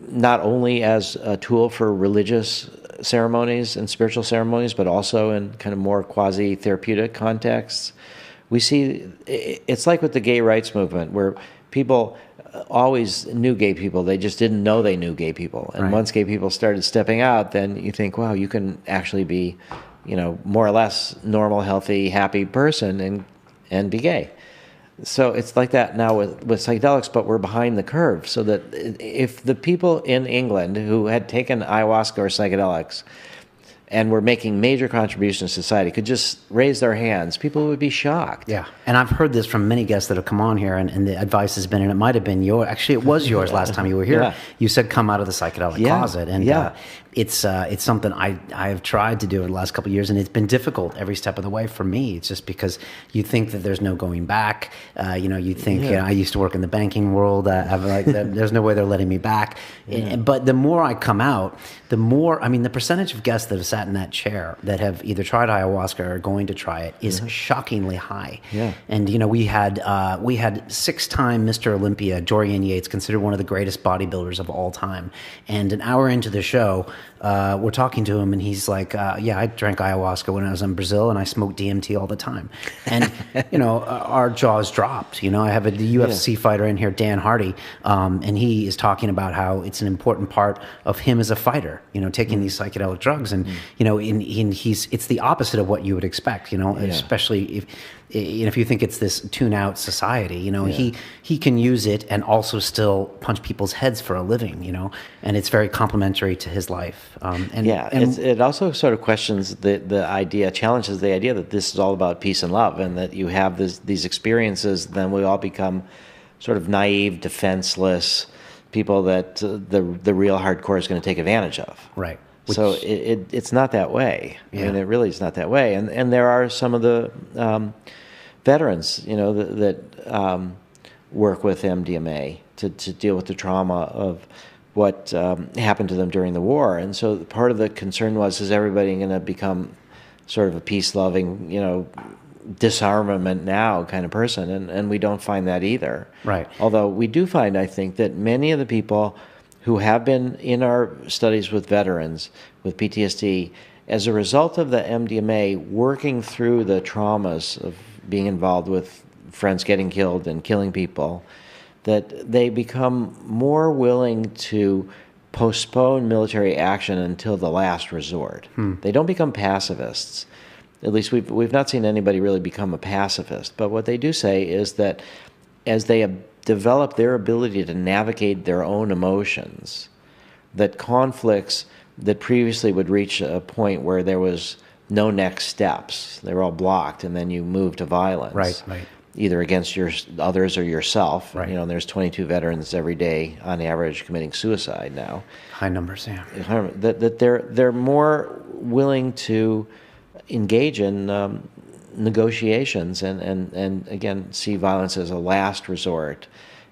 not only as a tool for religious ceremonies and spiritual ceremonies, but also in kind of more quasi-therapeutic contexts, we see it's like with the gay rights movement, where people always knew gay people, they just didn't know they knew gay people. And right, once gay people started stepping out, then you think, wow, you can actually be, more or less normal, healthy, happy person and be gay. So it's like that now with psychedelics, but we're behind the curve. So that if the people in England who had taken ayahuasca or psychedelics and were making major contributions to society could just raise their hands, people would be shocked. Yeah, and I've heard this from many guests that have come on here, and the advice has been, and it might have been it was yours last time you were here. Yeah. You said come out of the psychedelic closet, and it's something I have tried to do in the last couple of years, and it's been difficult every step of the way for me. It's just because you think that there's no going back. You think I used to work in the banking world. I'm like, there's no way they're letting me back. But the more I come out, the more, the percentage of guests that have sat in that chair that have either tried ayahuasca or are going to try it is shockingly high. Yeah. And we had 6-time Mr. Olympia, Dorian Yates, considered one of the greatest bodybuilders of all time. And an hour into the show, we're talking to him, and he's like, yeah, I drank ayahuasca when I was in Brazil, and I smoked DMT all the time. And, our jaws dropped. I have a UFC fighter in here, Dan Hardy, and he is talking about how it's an important part of him as a fighter, taking these psychedelic drugs. And, it's the opposite of what you would expect, especially if you think it's this tune-out society, he can use it and also still punch people's heads for a living, and it's very complementary to his life. It also sort of questions the idea, challenges the idea that this is all about peace and love, and that you have these experiences, then we all become sort of naive, defenseless people that the real hardcore is going to take advantage of. Right. So it's not that way. I mean, it really is not that way. And there are some of the veterans, that work with MDMA to deal with the trauma of what happened to them during the war. And so part of the concern was, is everybody going to become sort of a peace-loving, disarmament now kind of person? And we don't find that either. Right. Although we do find, I think, that many of the people who have been in our studies with veterans with PTSD, as a result of the MDMA working through the traumas of being involved with friends getting killed and killing people, that they become more willing to postpone military action until the last resort. They don't become pacifists. At least we've not seen anybody really become a pacifist. But what they do say is that as they have developed their ability to navigate their own emotions, that conflicts that previously would reach a point where there was no next steps, they were all blocked, and then you move to violence. Right. Either against others or yourself. Right. There's 22 veterans every day on average committing suicide now. High numbers, yeah. That they're more willing to engage in negotiations and again see violence as a last resort.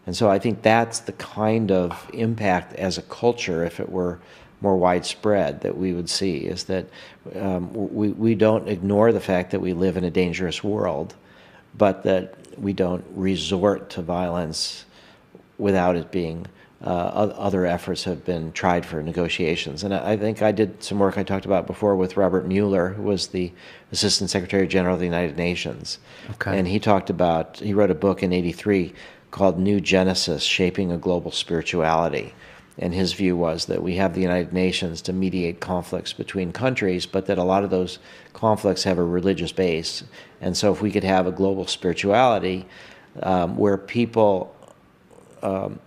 And so I think that's the kind of impact as a culture, if it were more widespread, that we would see, is that we don't ignore the fact that we live in a dangerous world, but that we don't resort to violence without it being other efforts have been tried for negotiations. And I think I did some work I talked about before with Robert Mueller, who was the Assistant Secretary General of the United Nations. Okay. And he wrote a book in '83 called New Genesis, Shaping a Global Spirituality. And his view was that we have the United Nations to mediate conflicts between countries, but that a lot of those conflicts have a religious base. And so if we could have a global spirituality where people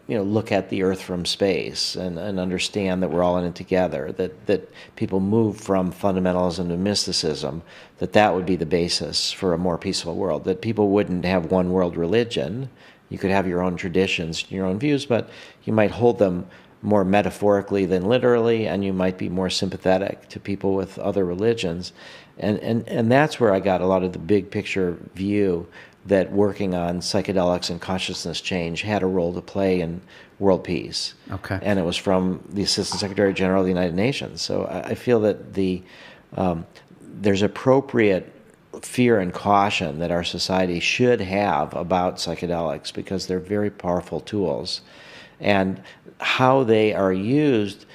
look at the earth from space and understand that we're all in it together, that people move from fundamentalism to mysticism, that would be the basis for a more peaceful world, that people wouldn't have one world religion. You could have your own traditions, your own views, but you might hold them more metaphorically than literally, and you might be more sympathetic to people with other religions. And that's where I got a lot of the big picture view that working on psychedelics and consciousness change had a role to play in world peace. Okay. And it was from the Assistant Secretary General of the United Nations. So I feel that there's appropriate fear and caution that our society should have about psychedelics, because they're very powerful tools. And how they are used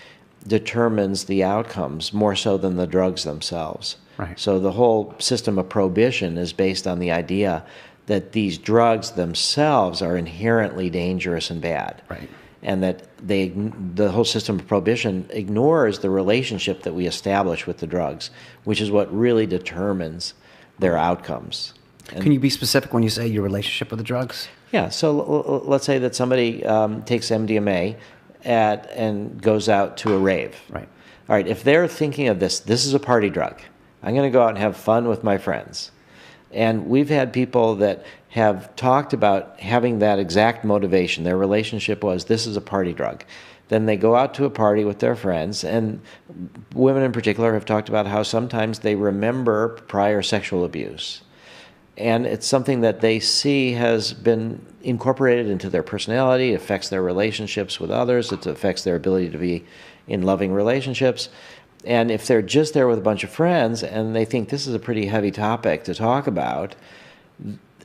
determines the outcomes more so than the drugs themselves. Right. So the whole system of prohibition is based on the idea that these drugs themselves are inherently dangerous and bad. Right. And that the whole system of prohibition ignores the relationship that we establish with the drugs, which is what really determines their outcomes. Can you be specific when you say your relationship with the drugs? Yeah, so let's say that somebody takes MDMA and goes out to a rave. Right. All right, if they're thinking of this is a party drug. I'm going to go out and have fun with my friends. And we've had people that have talked about having that exact motivation. Their relationship was, this is a party drug. Then they go out to a party with their friends, and women in particular have talked about how sometimes they remember prior sexual abuse. And it's something that they see has been incorporated into their personality. It affects their relationships with others. It affects their ability to be in loving relationships. And if they're just there with a bunch of friends and they think this is a pretty heavy topic to talk about,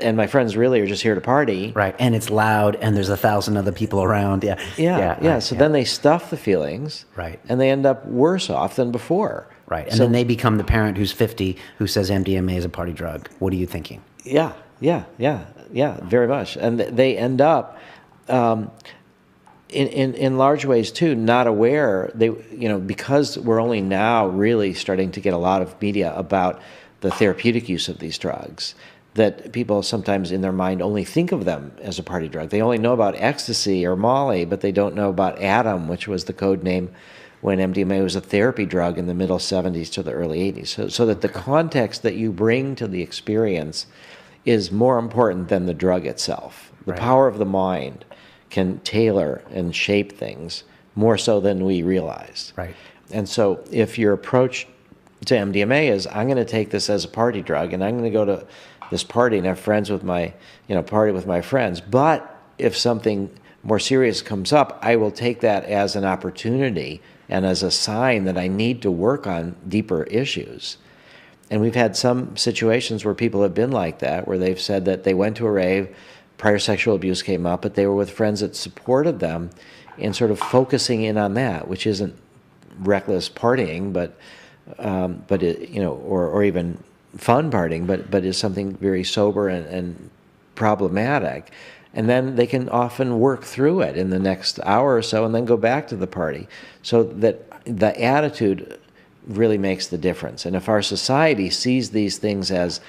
and my friends really are just here to party. Right, and it's loud, and there's 1,000 other people around. Yeah. So then they stuff the feelings. Right. And they end up worse off than before. Right, and then they become the parent who's 50 who says MDMA is a party drug. What are you thinking? Yeah, very much. And they end up, in large ways too, not aware. Because we're only now really starting to get a lot of media about the therapeutic use of these drugs, that people sometimes in their mind only think of them as a party drug. They only know about ecstasy or Molly, but they don't know about Atom, which was the code name when MDMA was a therapy drug in the middle 70s to the early 80s. So that the context that you bring to the experience is more important than the drug itself. The power of the mind can tailor and shape things more so than we realize. Right. And so if your approach to MDMA is, I'm going to take this as a party drug, and I'm going to go to this party and have friends with my, party with my friends, but if something more serious comes up, I will take that as an opportunity and as a sign that I need to work on deeper issues. And we've had some situations where people have been like that, where they've said that they went to a rave, prior sexual abuse came up, but they were with friends that supported them in sort of focusing in on that, which isn't reckless partying, but it, or even fun partying, but is something very sober and problematic. And then they can often work through it in the next hour or so and then go back to the party. So that the attitude really makes the difference. And if our society sees these things as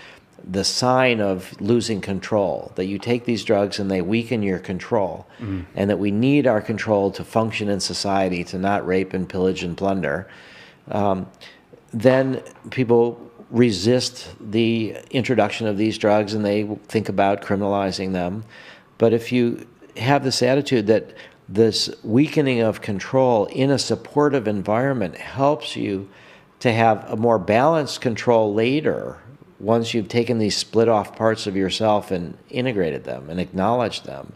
the sign of losing control, that you take these drugs and they weaken your control, and that we need our control to function in society, to not rape and pillage and plunder, then people resist the introduction of these drugs and they think about criminalizing them. But if you have this attitude that this weakening of control in a supportive environment helps you to have a more balanced control later, once you've taken these split off parts of yourself and integrated them and acknowledged them,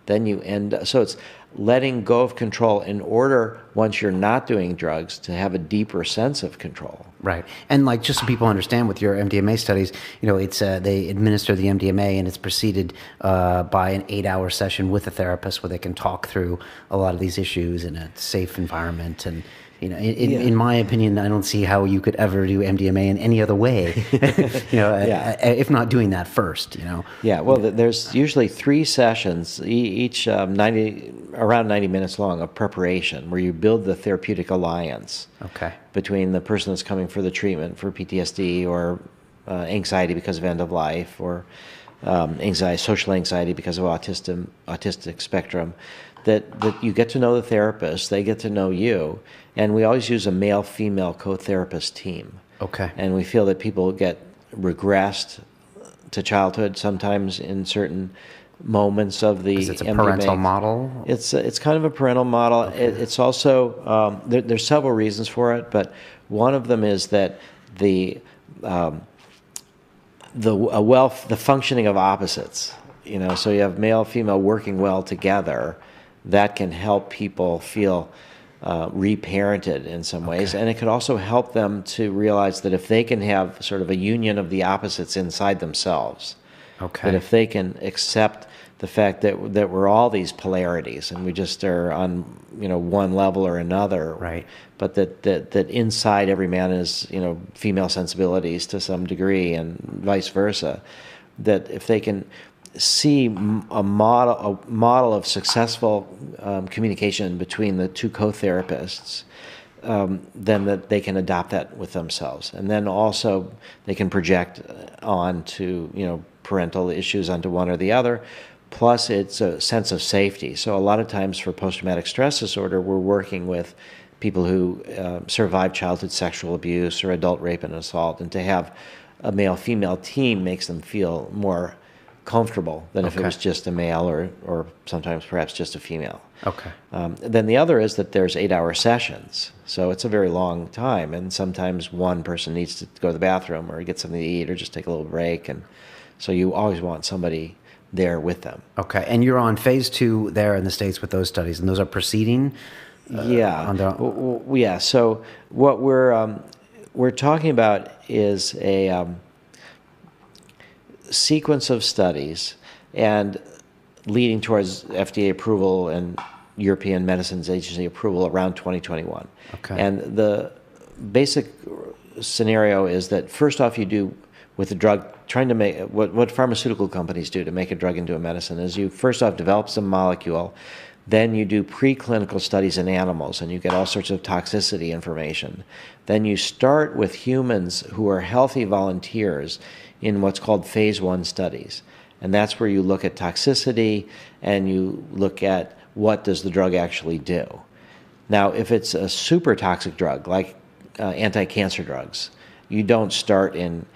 then you so it's letting go of control in order, once you're not doing drugs, to have a deeper sense of control. Right. And like, just so people understand, with your MDMA studies, it's they administer the MDMA and it's preceded by an 8-hour session with a therapist where they can talk through a lot of these issues in a safe environment. And in my opinion, I don't see how you could ever do MDMA in any other way, if not doing that first, Yeah, well, there's usually 3 sessions, each around 90 minutes long, of preparation, where you build the therapeutic alliance between the person that's coming for the treatment for PTSD or anxiety because of end of life, or social anxiety because of autistic spectrum. That you get to know the therapist, they get to know you, and we always use a male-female co-therapist team. Okay. And we feel that people get regressed to childhood sometimes in certain moments of the Because it's a MDMA. parental model? It's kind of a parental model. Okay. It's also, there's several reasons for it, but one of them is that the functioning of opposites, so you have male, female working well together. That can help people feel reparented in some ways. And it could also help them to realize that if they can have sort of a union of the opposites inside themselves, that if they can accept the fact that we're all these polarities and we just are on one level or another, right? But that inside every man is female sensibilities to some degree and vice versa, that if they can see a model of successful communication between the 2 co-therapists, then that they can adopt that with themselves, and then also they can project onto parental issues onto one or the other. Plus, it's a sense of safety. So a lot of times for post-traumatic stress disorder, we're working with people who survived childhood sexual abuse or adult rape and assault, and to have a male-female team makes them feel more comfortable than if it was just a male or sometimes perhaps just a female. Then the other is that there's 8-hour sessions. So it's a very long time, and sometimes one person needs to go to the bathroom or get something to eat or just take a little break, and so you always want somebody there with them. Okay, and you're on phase 2 there in the States with those studies, and those are proceeding? Yeah. So what we're talking about is sequence of studies and leading towards FDA approval and European Medicines Agency approval around 2021. Okay. And the basic scenario is that first off, you do with the drug, trying to make what pharmaceutical companies do to make a drug into a medicine is you first off develop some molecule, then you do preclinical studies in animals and you get all sorts of toxicity information. Then you start with humans who are healthy volunteers in what's called phase 1 studies. And that's where you look at toxicity and you look at what does the drug actually do. Now, if it's a super toxic drug like anti-cancer drugs, you don't start in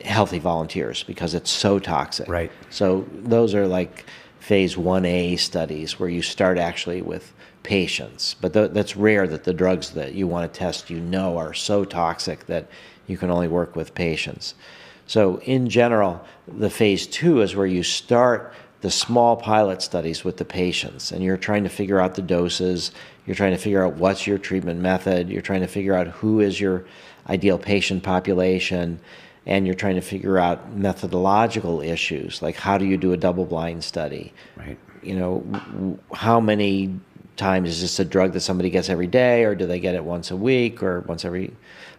healthy volunteers because it's so toxic. Right. So those are like phase 1A studies where you start actually with patients. But that's rare that the drugs that you want to test are so toxic that you can only work with patients. So in general, the phase 2 is where you start the small pilot studies with the patients, and you're trying to figure out the doses, you're trying to figure out what's your treatment method, you're trying to figure out who is your ideal patient population, and you're trying to figure out methodological issues, like how do you do a double-blind study? Right. You know, how many times is this a drug that somebody gets every day, or do they get it once a week or once every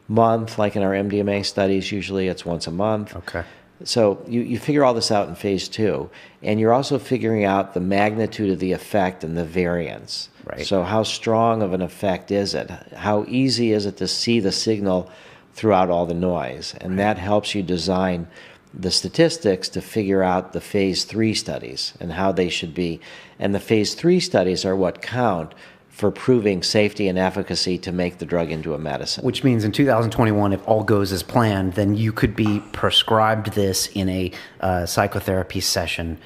month? Like in our MDMA studies, usually it's once a month. Okay. So you figure all this out in phase 2, and you're also figuring out the magnitude of the effect and the variance. Right. So how strong of an effect is it? How easy is it to see the signal throughout all the noise? And that helps you design the statistics to figure out the phase 3 studies and how they should be. And the phase 3 studies are what count for proving safety and efficacy to make the drug into a medicine. Which means in 2021, if all goes as planned, then you could be prescribed this in a psychotherapy session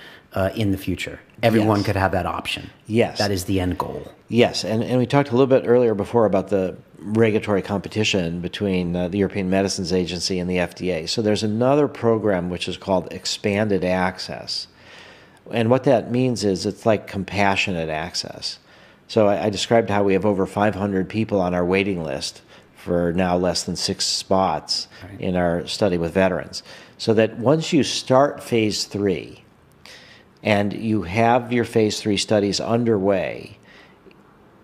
in the future. Everyone could have that option. Yes. That is the end goal. Yes, and we talked a little bit earlier before about the regulatory competition between the European Medicines Agency and the FDA. So there's another program which is called Expanded Access. And what that means is it's like compassionate access. So I described how we have over 500 people on our waiting list for now less than 6 spots in our study with veterans. So that once you start phase 3 and you have your phase 3 studies underway,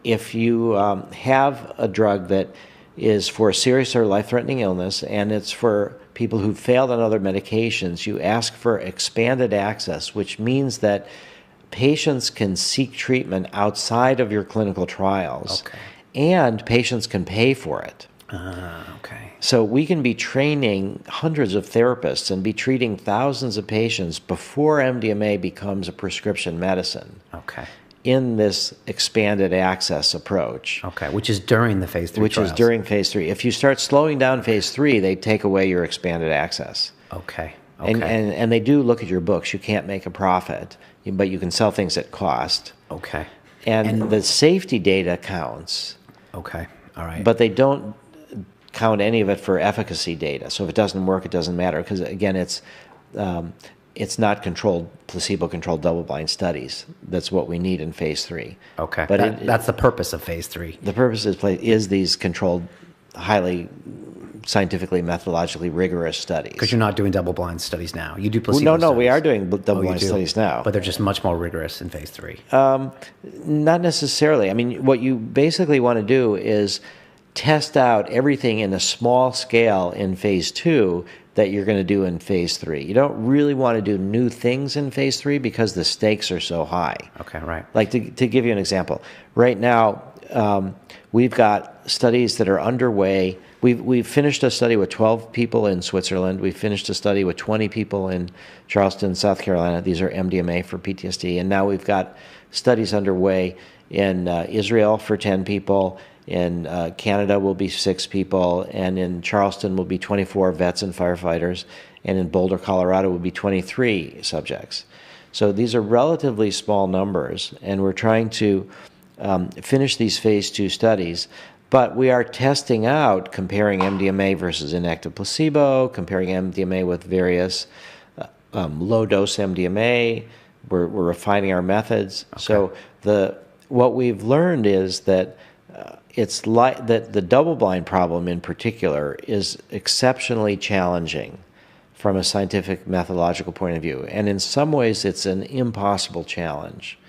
if you have a drug that is for a serious or life-threatening illness and it's for people who've failed on other medications, you ask for expanded access, which means that patients can seek treatment outside of your clinical trials, and patients can pay for it. Okay. So we can be training hundreds of therapists and be treating thousands of patients before MDMA becomes a prescription medicine. Okay. In this expanded access approach. Okay, which is during the phase 3 Which trials. is during phase 3. If you start slowing down phase 3, they take away your expanded access. Okay. And they do look at your books. You can't make a profit, but you can sell things at cost. Okay. And the safety data counts. Okay. All right. But they don't count any of it for efficacy data. So if it doesn't work, it doesn't matter. Because again, it's not controlled, placebo-controlled double-blind studies. That's what we need in phase 3. Okay. But that's the purpose of phase 3. The purpose is these controlled, highly scientifically, methodologically rigorous studies. Because you're not doing double-blind studies now. You do placebo No, we studies. are doing double-blind studies now. But they're just much more rigorous in phase 3. Not necessarily. I mean, what you basically want to do is test out everything in a small scale in phase 2 that you're going to do in phase 3. You don't really want to do new things in phase 3 because the stakes are so high. Okay, right. Like to give you an example, right now we've got studies that are underway. We've finished a study with 12 people in Switzerland. We've finished a study with 20 people in Charleston, South Carolina. These are MDMA for PTSD. And now we've got studies underway in Israel for 10 people. In Canada will be 6 people. And in Charleston will be 24 vets and firefighters. And in Boulder, Colorado will be 23 subjects. So these are relatively small numbers. And we're trying to finish these phase 2 studies. But we are testing out, comparing MDMA versus inactive placebo, comparing MDMA with various low-dose MDMA. We're refining our methods. Okay. So what we've learned is that it's like that the double-blind problem in particular is exceptionally challenging from a scientific methodological point of view. And in some ways, it's an impossible challenge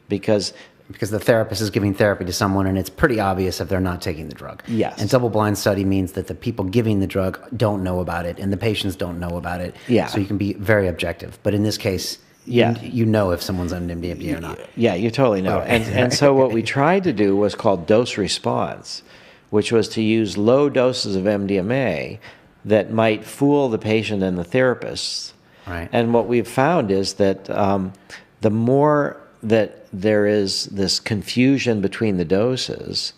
because the therapist is giving therapy to someone and it's pretty obvious if they're not taking the drug. Yes. And double-blind study means that the people giving the drug don't know about it and the patients don't know about it. Yeah. So you can be very objective. But in this case, you know if someone's on MDMA or not. Yeah, you totally know. Okay. And so what we tried to do was called dose response, which was to use low doses of MDMA that might fool the patient and the therapists. Right. And what we've found is that the more that there is this confusion between the doses,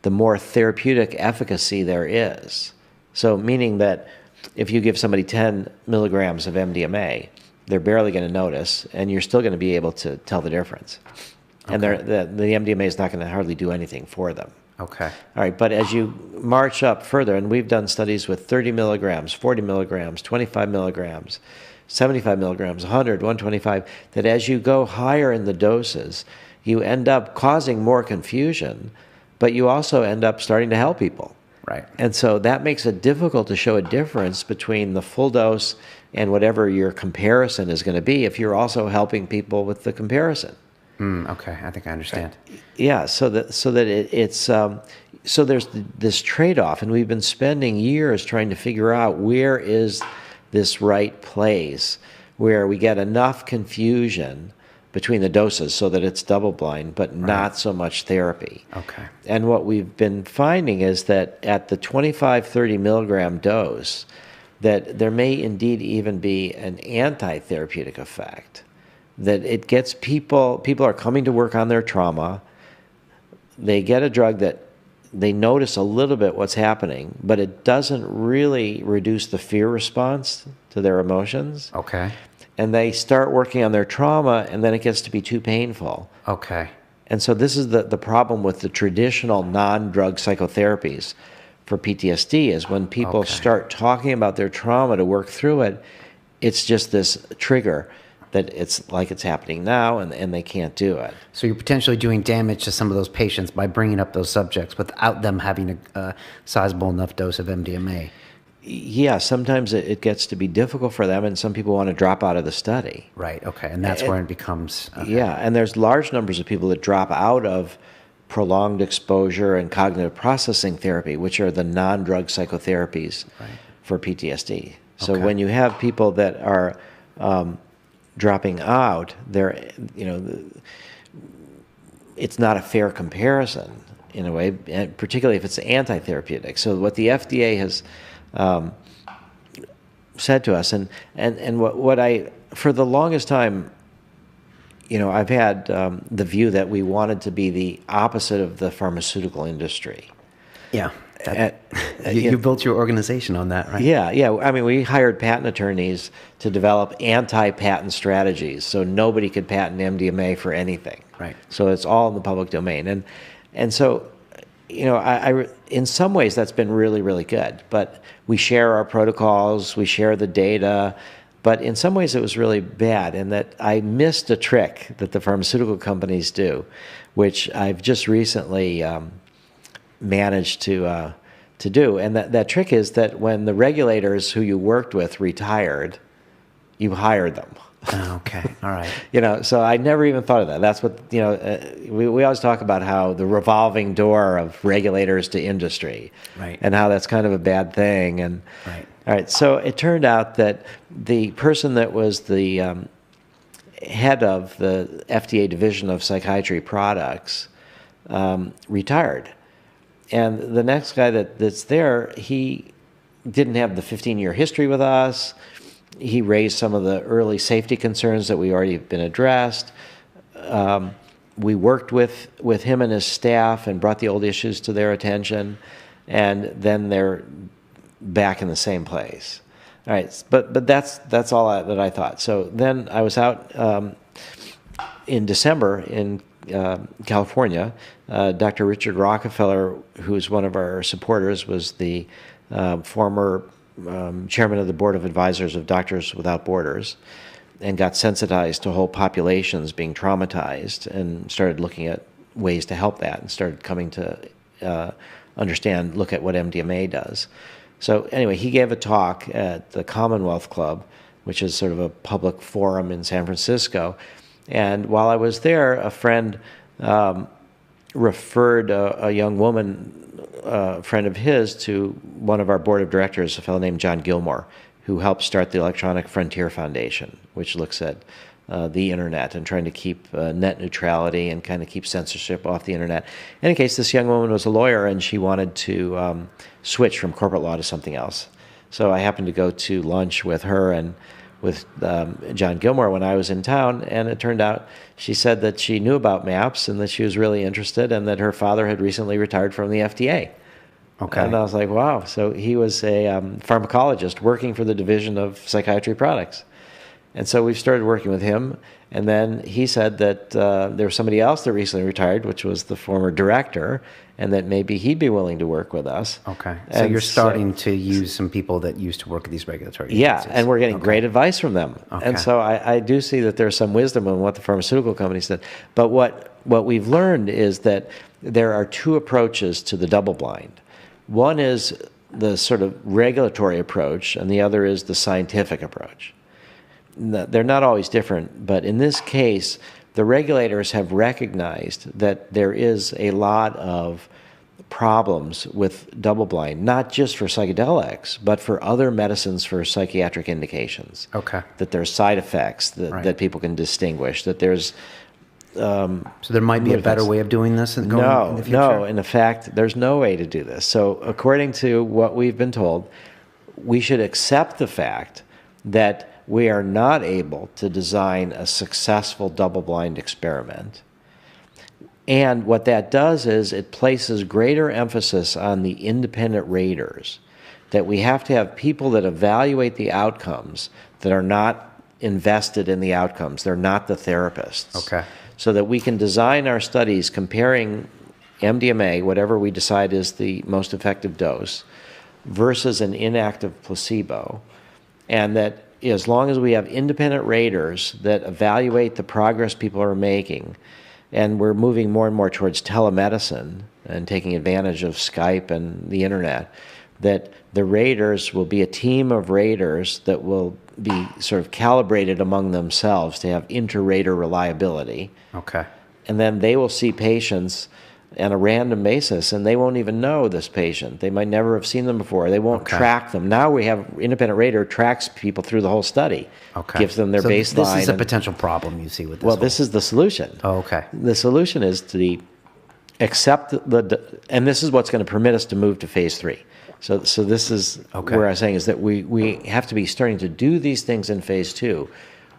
the more therapeutic efficacy there is. So meaning that if you give somebody 10 milligrams of MDMA, they're barely going to notice, and you're still going to be able to tell the difference. Okay. And the MDMA is not going to hardly do anything for them. Okay. All right, but as you march up further, and we've done studies with 30 milligrams, 40 milligrams, 25 milligrams, 75 milligrams, 100, 125, that as you go higher in the doses, you end up causing more confusion, but you also end up starting to help people. Right. And so that makes it difficult to show a difference between the full dose and whatever your comparison is going to be if you're also helping people with the comparison. Okay, I think I understand. Yeah, so there's this trade-off, and we've been spending years trying to figure out where is this right place where we get enough confusion between the doses so that it's double-blind, but not so much therapy. Okay. And what we've been finding is that at the 25, 30 milligram dose, that there may indeed even be an anti-therapeutic effect. That it gets people are coming to work on their trauma. They get a drug that they notice a little bit what's happening, but it doesn't really reduce the fear response to their emotions. Okay. And they start working on their trauma, and then it gets to be too painful. Okay. And so this is the problem with the traditional non-drug psychotherapies for PTSD is when people start talking about their trauma to work through it, it's just this trigger that it's like it's happening now, and they can't do it. So you're potentially doing damage to some of those patients by bringing up those subjects without them having a sizable enough dose of MDMA. Yeah, sometimes it gets to be difficult for them, and some people want to drop out of the study. Right, okay, and that's where it becomes... Okay. Yeah, and there's large numbers of people that drop out of prolonged exposure and cognitive processing therapy, which are the non-drug psychotherapies for PTSD. So when you have people that are... dropping out, it's not a fair comparison in a way, and particularly if it's anti-therapeutic. So what the FDA has said to us, and what I, for the longest time, I've had the view that we wanted to be the opposite of the pharmaceutical industry. Yeah. You built your organization on that, right? Yeah. I mean, we hired patent attorneys to develop anti-patent strategies, so nobody could patent MDMA for anything. Right. So it's all in the public domain, and so, I in some ways that's been really, really good. But we share our protocols, we share the data, but in some ways it was really bad, in that I missed a trick that the pharmaceutical companies do, which I've just recently managed to do. And that trick is that when the regulators who you worked with retired, you hired them. Okay, all right. So I never even thought of that. That's what, we always talk about how the revolving door of regulators to industry. Right. And how that's kind of a bad thing. And right. All right, so it turned out that the person that was the head of the FDA Division of Psychiatry Products retired. And the next guy that's there, he didn't have the 15-year history with us. He raised some of the early safety concerns that we already have been addressed. We worked with him and his staff and brought the old issues to their attention, and then they're back in the same place. All right, but that's all that I thought. So then I was out in December in California. Dr. Richard Rockefeller, who's one of our supporters, was the former chairman of the board of advisors of Doctors Without Borders, and got sensitized to whole populations being traumatized, and started looking at ways to help that, and started coming to look at what MDMA does. So anyway, he gave a talk at the Commonwealth Club, which is sort of a public forum in San Francisco. And while I was there, a friend referred a young woman, a friend of his, to one of our board of directors, a fellow named John Gilmore, who helped start the Electronic Frontier Foundation, which looks at the internet and trying to keep net neutrality and kind of keep censorship off the internet. In any case, this young woman was a lawyer, and she wanted to switch from corporate law to something else. So I happened to go to lunch with her and with John Gilmore when I was in town, and it turned out she said that she knew about MAPS and that she was really interested, and that her father had recently retired from the FDA. Okay. And I was like, wow. So he was a pharmacologist working for the Division of Psychiatry Products. And so we've started working with him. And then he said that there was somebody else that recently retired, which was the former director, and that maybe he'd be willing to work with us. Okay. So you're starting to use some people that used to work at these regulatory agencies. Yeah, and we're getting great advice from them. Okay. And so I do see that there's some wisdom in what the pharmaceutical companies did. But what we've learned is that there are two approaches to the double blind. One is the sort of regulatory approach, and the other is the scientific approach. They're not always different, but in this case, the regulators have recognized that there is a lot of problems with double blind, not just for psychedelics, but for other medicines for psychiatric indications. Okay. That there's side effects that people can distinguish, that there's... so there might be a better way of doing this in the future? No, in fact, there's no way to do this. So according to what we've been told, we should accept the fact that we are not able to design a successful double-blind experiment. And what that does is it places greater emphasis on the independent raters, that we have to have people that evaluate the outcomes that are not invested in the outcomes. They're not the therapists. Okay. So that we can design our studies comparing MDMA, whatever we decide is the most effective dose, versus an inactive placebo, and that as long as we have independent raters that evaluate the progress people are making, and we're moving more and more towards telemedicine and taking advantage of Skype and the internet, that the raters will be a team of raters that will be sort of calibrated among themselves to have inter-rater reliability. Okay. And then they will see patients on a random basis, and they won't even know this patient. They might never have seen them before. They won't track them. Now we have independent rater tracks people through the whole study. Okay. Gives them their baseline. This is a potential problem you see with this. Well, this is the solution. Oh, okay. The solution is to accept and this is what's going to permit us to move to phase 3. So this is where I'm saying is that we have to be starting to do these things in phase 2,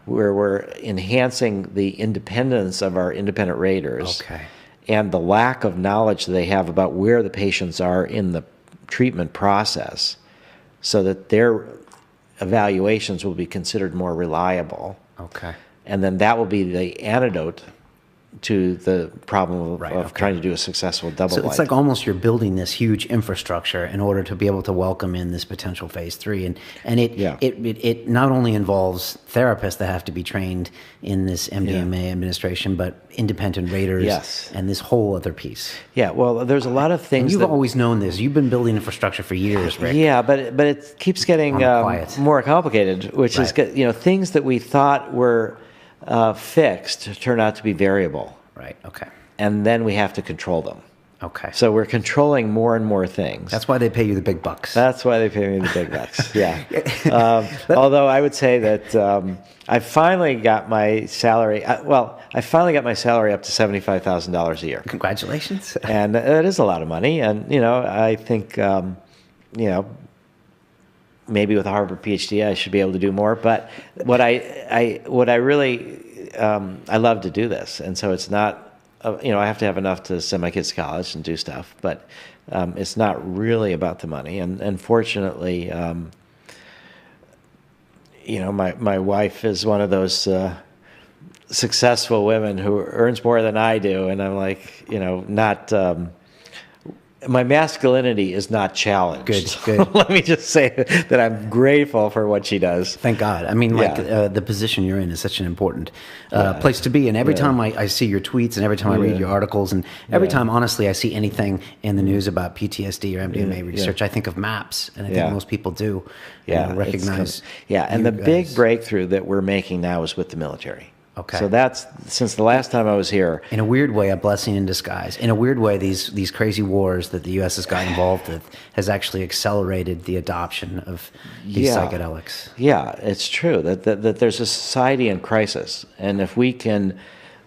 where we're enhancing the independence of our independent raters. Okay. And the lack of knowledge that they have about where the patients are in the treatment process, so that their evaluations will be considered more reliable. Okay. And then that will be the antidote to the problem of trying to do a successful double blind. So it's like almost you're building this huge infrastructure in order to be able to welcome in this potential phase 3, and it not only involves therapists that have to be trained in this MDMA administration, but independent raters and this whole other piece. Yeah, well, there's a lot of things. And you've always known this. You've been building infrastructure for years, Rick. Yeah, but it keeps getting more complicated, which is things that we thought were fixed turn out to be variable. Right, okay. And then we have to control them. Okay. So we're controlling more and more things. That's why they pay you the big bucks. That's why they pay me the big bucks, yeah. Although I would say that I finally got my salary, I finally got my salary up to $75,000 a year. Congratulations. And that is a lot of money. And, I think, maybe with a Harvard PhD, I should be able to do more. But what I really, I love to do this. And so it's not, I have to have enough to send my kids to college and do stuff. But it's not really about the money. And fortunately, my wife is one of those successful women who earns more than I do. And I'm like, not... my masculinity is not challenged. Good. Let me just say that I'm grateful for what she does. Thank God. I mean, like the position you're in is such an important place to be. And every time I see your tweets, and every time I read your articles, and every time, honestly, I see anything in the news about PTSD or MDMA research, I think of MAPS, and I think most people do recognize. And the big breakthrough that we're making now is with the military. Okay. So that's, since the last time I was here. In a weird way, a blessing in disguise. In a weird way, these crazy wars that the U.S. has got involved with has actually accelerated the adoption of these psychedelics. Yeah, it's true that there's a society in crisis. And if we can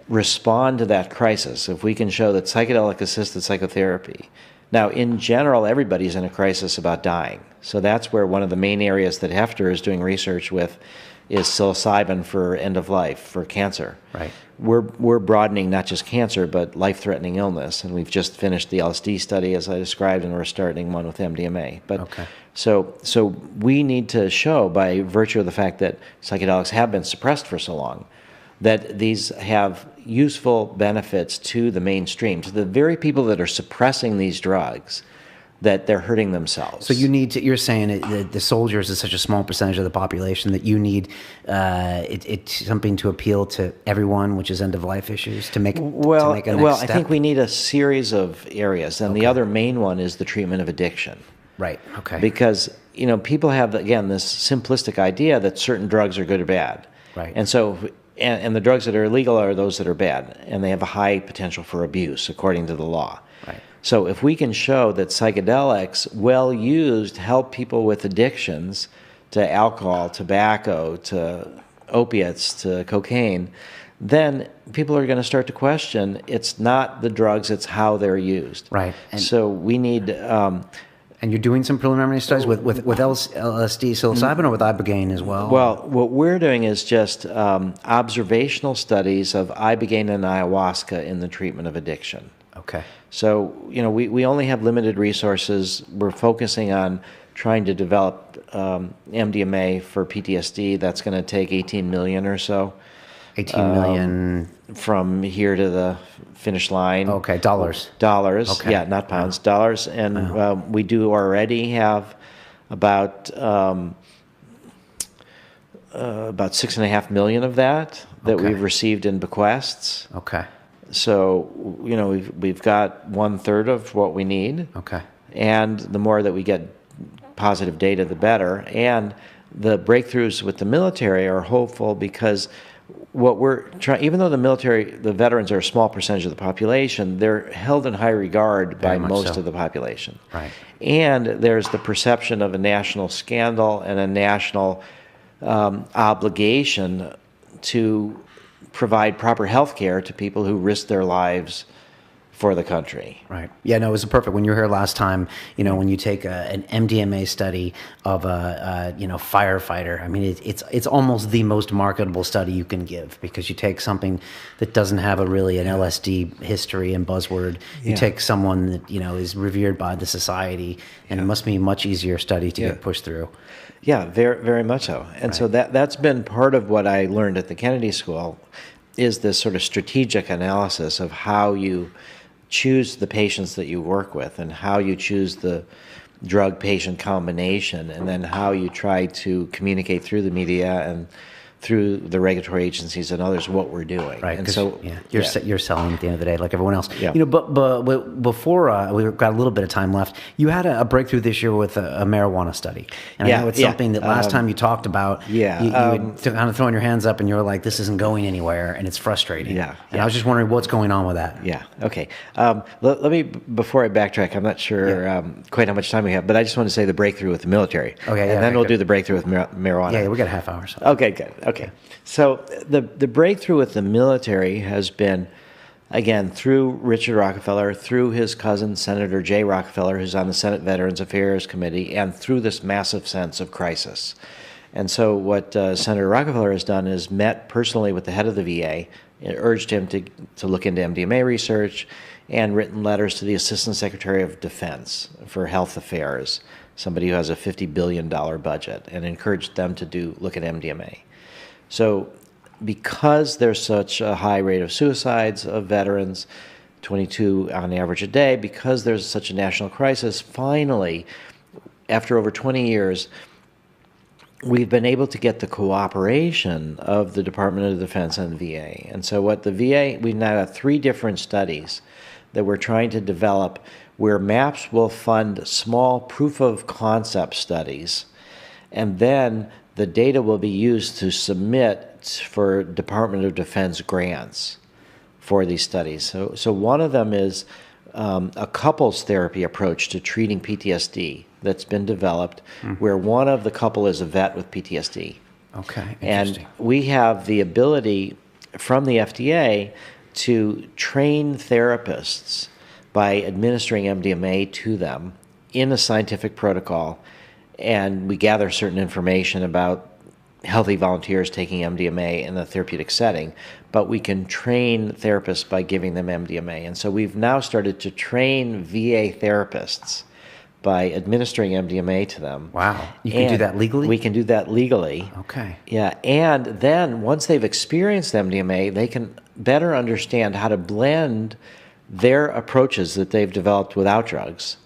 respond to that crisis, if we can show that psychedelic-assisted psychotherapy, now in general, everybody's in a crisis about dying. So that's where one of the main areas that Hefter is doing research with is psilocybin for end of life, for cancer. Right. We're broadening not just cancer, but life-threatening illness, and we've just finished the LSD study, as I described, and we're starting one with MDMA. But so we need to show, by virtue of the fact that psychedelics have been suppressed for so long, that these have useful benefits to the mainstream, to the very people that are suppressing these drugs, that they're hurting themselves. So you need to, you're saying that the soldiers is such a small percentage of the population that you need it's something to appeal to everyone, which is end-of-life issues, to make, to make a next step? I think we need a series of areas, and the other main one is the treatment of addiction. Right, okay. Because, people have, again, this simplistic idea that certain drugs are good or bad. Right. And so, and the drugs that are illegal are those that are bad, and they have a high potential for abuse, according to the law. Right. So if we can show that psychedelics, well used, help people with addictions to alcohol, tobacco, to opiates, to cocaine, then people are going to start to question, it's not the drugs, it's how they're used. Right. And so we need... and you're doing some preliminary studies with LSD, psilocybin, or with ibogaine as well? Well, what we're doing is just observational studies of ibogaine and ayahuasca in the treatment of addiction. Okay. So, we only have limited resources. We're focusing on trying to develop MDMA for PTSD. That's going to take 18 million or so. 18 million? From here to the finish line. Okay, dollars. Dollars, okay. Yeah, not pounds, dollars. And we do already have about 6.5 million of that we've received in bequests. Okay. So, we've got 1/3 of what we need. Okay. And the more that we get positive data, the better. And the breakthroughs with the military are hopeful because what we're trying, even though the veterans are a small percentage of the population, they're held in high regard by most of the population. Right. And there's the perception of a national scandal and a national obligation to provide proper health care to people who risk their lives for the country. Right. Yeah, no, it was perfect. When you were here last time, when you take an MDMA study of a firefighter, I mean, it's almost the most marketable study you can give, because you take something that doesn't have an LSD history and buzzword. You take someone that, is revered by the society, and it must be a much easier study to get pushed through. Yeah, very, very much so. And so that's been part of what I learned at the Kennedy School, is this sort of strategic analysis of how you choose the patients that you work with, and how you choose the drug-patient combination, and then how you try to communicate through the media and through the regulatory agencies and others what we're doing. Right. And so you're selling at the end of the day, like everyone else. Yeah. But before we've got a little bit of time left, you had a breakthrough this year with a marijuana study, and I know it's something that last time you talked about. You were kind of throwing your hands up, and you were like, "This isn't going anywhere," and it's frustrating. And I was just wondering what's going on with that. Yeah. Okay. Let me, before I backtrack, I'm not sure quite how much time we have, but I just want to say the breakthrough with the military. Okay. And then we'll do the breakthrough with marijuana. Yeah, we got a half hour. So. Okay. Good. Okay. So the breakthrough with the military has been, again, through Richard Rockefeller, through his cousin, Senator Jay Rockefeller, who's on the Senate Veterans Affairs Committee, and through this massive sense of crisis. And so what Senator Rockefeller has done is met personally with the head of the VA, and urged him to look into MDMA research, and written letters to the Assistant Secretary of Defense for Health Affairs, somebody who has a $50 billion budget, and encouraged them to look at MDMA. So because there's such a high rate of suicides of veterans, 22 on average a day, because there's such a national crisis. Finally, after over 20 years, we've been able to get the cooperation of the Department of Defense and the VA. And so what the VA, we've now got 3 different studies that we're trying to develop where MAPS will fund small proof of concept studies, and then the data will be used to submit for Department of Defense grants for these studies. So one of them is a couples therapy approach to treating PTSD that's been developed, where one of the couple is a vet with PTSD. Okay, and we have the ability from the FDA to train therapists by administering MDMA to them in a scientific protocol, and we gather certain information about healthy volunteers taking MDMA in a therapeutic setting, but we can train therapists by giving them MDMA. And so we've now started to train VA therapists by administering MDMA to them. Wow. You can do that legally? We can do that legally. Okay. Yeah, and then once they've experienced MDMA, they can better understand how to blend their approaches that they've developed without drugs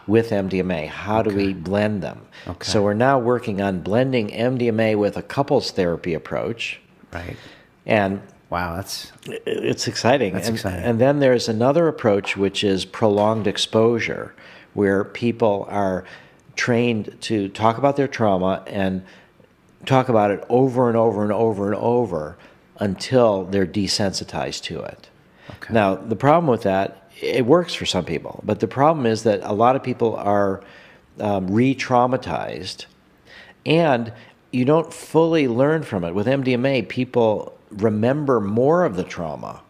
with MDMA. How do we blend them? Okay. So we're now working on blending MDMA with a couples therapy approach. Right. And wow, it's exciting. That's exciting. And then there's another approach, which is prolonged exposure, where people are trained to talk about their trauma and talk about it over and over and over and over until they're desensitized to it. Okay. Now, the problem with that, it works for some people, but the problem is that a lot of people are re-traumatized, and you don't fully learn from it. With MDMA, people remember more of the trauma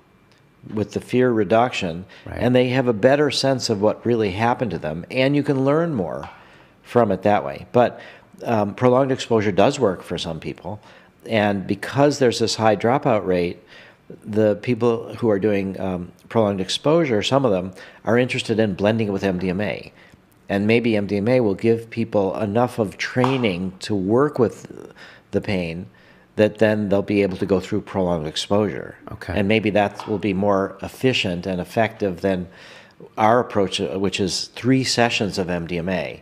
with the fear reduction, and they have a better sense of what really happened to them, and you can learn more from it that way. But prolonged exposure does work for some people, and because there's this high dropout rate, the people who are doing prolonged exposure, some of them, are interested in blending it with MDMA. And maybe MDMA will give people enough of training to work with the pain that then they'll be able to go through prolonged exposure. Okay. And maybe that will be more efficient and effective than our approach, which is 3 sessions of MDMA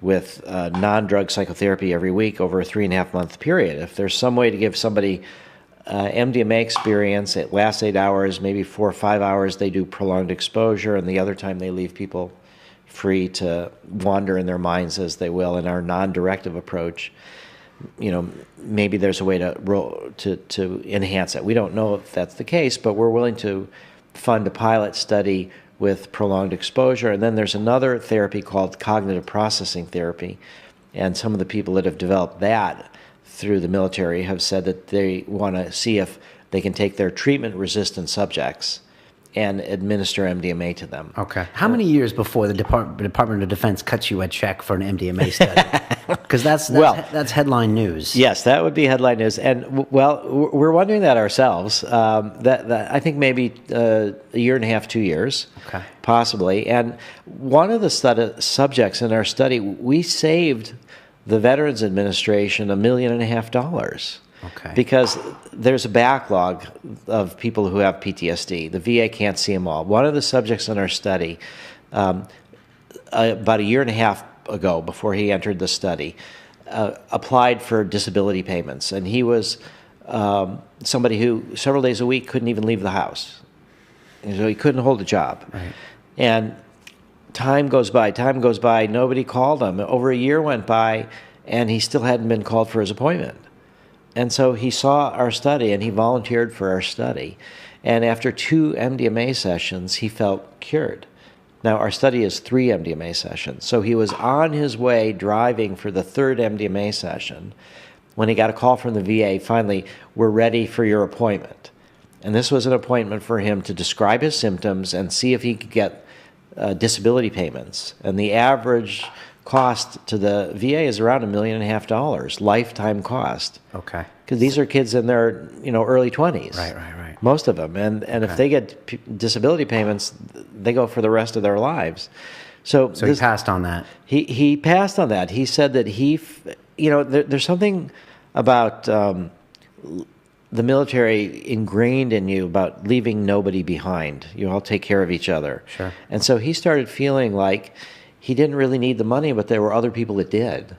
with non-drug psychotherapy every week over a 3.5-month period. If there's some way to give somebody MDMA experience, it lasts 8 hours, maybe 4 or 5 hours they do prolonged exposure, and the other time they leave people free to wander in their minds as they will in our non-directive approach. You know, maybe there's a way to enhance it. We don't know if that's the case, but we're willing to fund a pilot study with prolonged exposure. And then there's another therapy called cognitive processing therapy, and some of the people that have developed that through the military have said that they want to see if they can take their treatment-resistant subjects and administer MDMA to them. Okay. How many years before the Department of Defense cuts you a check for an MDMA study? Because that's headline news. Yes, that would be headline news. And, well, we're wondering that ourselves. That I think maybe a year and a half, 2 years, possibly. And one of the subjects in our study, we saved the Veterans Administration $1.5 million. Okay. Because there's a backlog of people who have PTSD. The VA can't see them all. One of the subjects in our study, about a year and a half ago, before he entered the study, applied for disability payments. And he was somebody who several days a week couldn't even leave the house. And so he couldn't hold a job. Right. And time goes by, nobody called him. Over a year went by, and he still hadn't been called for his appointment. And so he saw our study, and he volunteered for our study. And after 2 MDMA sessions, he felt cured. Now, our study is 3 MDMA sessions. So he was on his way driving for the 3rd MDMA session when he got a call from the VA, finally, "We're ready for your appointment." And this was an appointment for him to describe his symptoms and see if he could get disability payments. And the average cost to the VA is around $1.5 million, lifetime cost. Okay. Because these are kids in their early 20s. Right. Most of them. And if they get disability payments, they go for the rest of their lives. So he passed on that. He passed on that. He said that there's something about the military ingrained in you about leaving nobody behind. You all take care of each other. Sure. And so he started feeling like he didn't really need the money, but there were other people that did.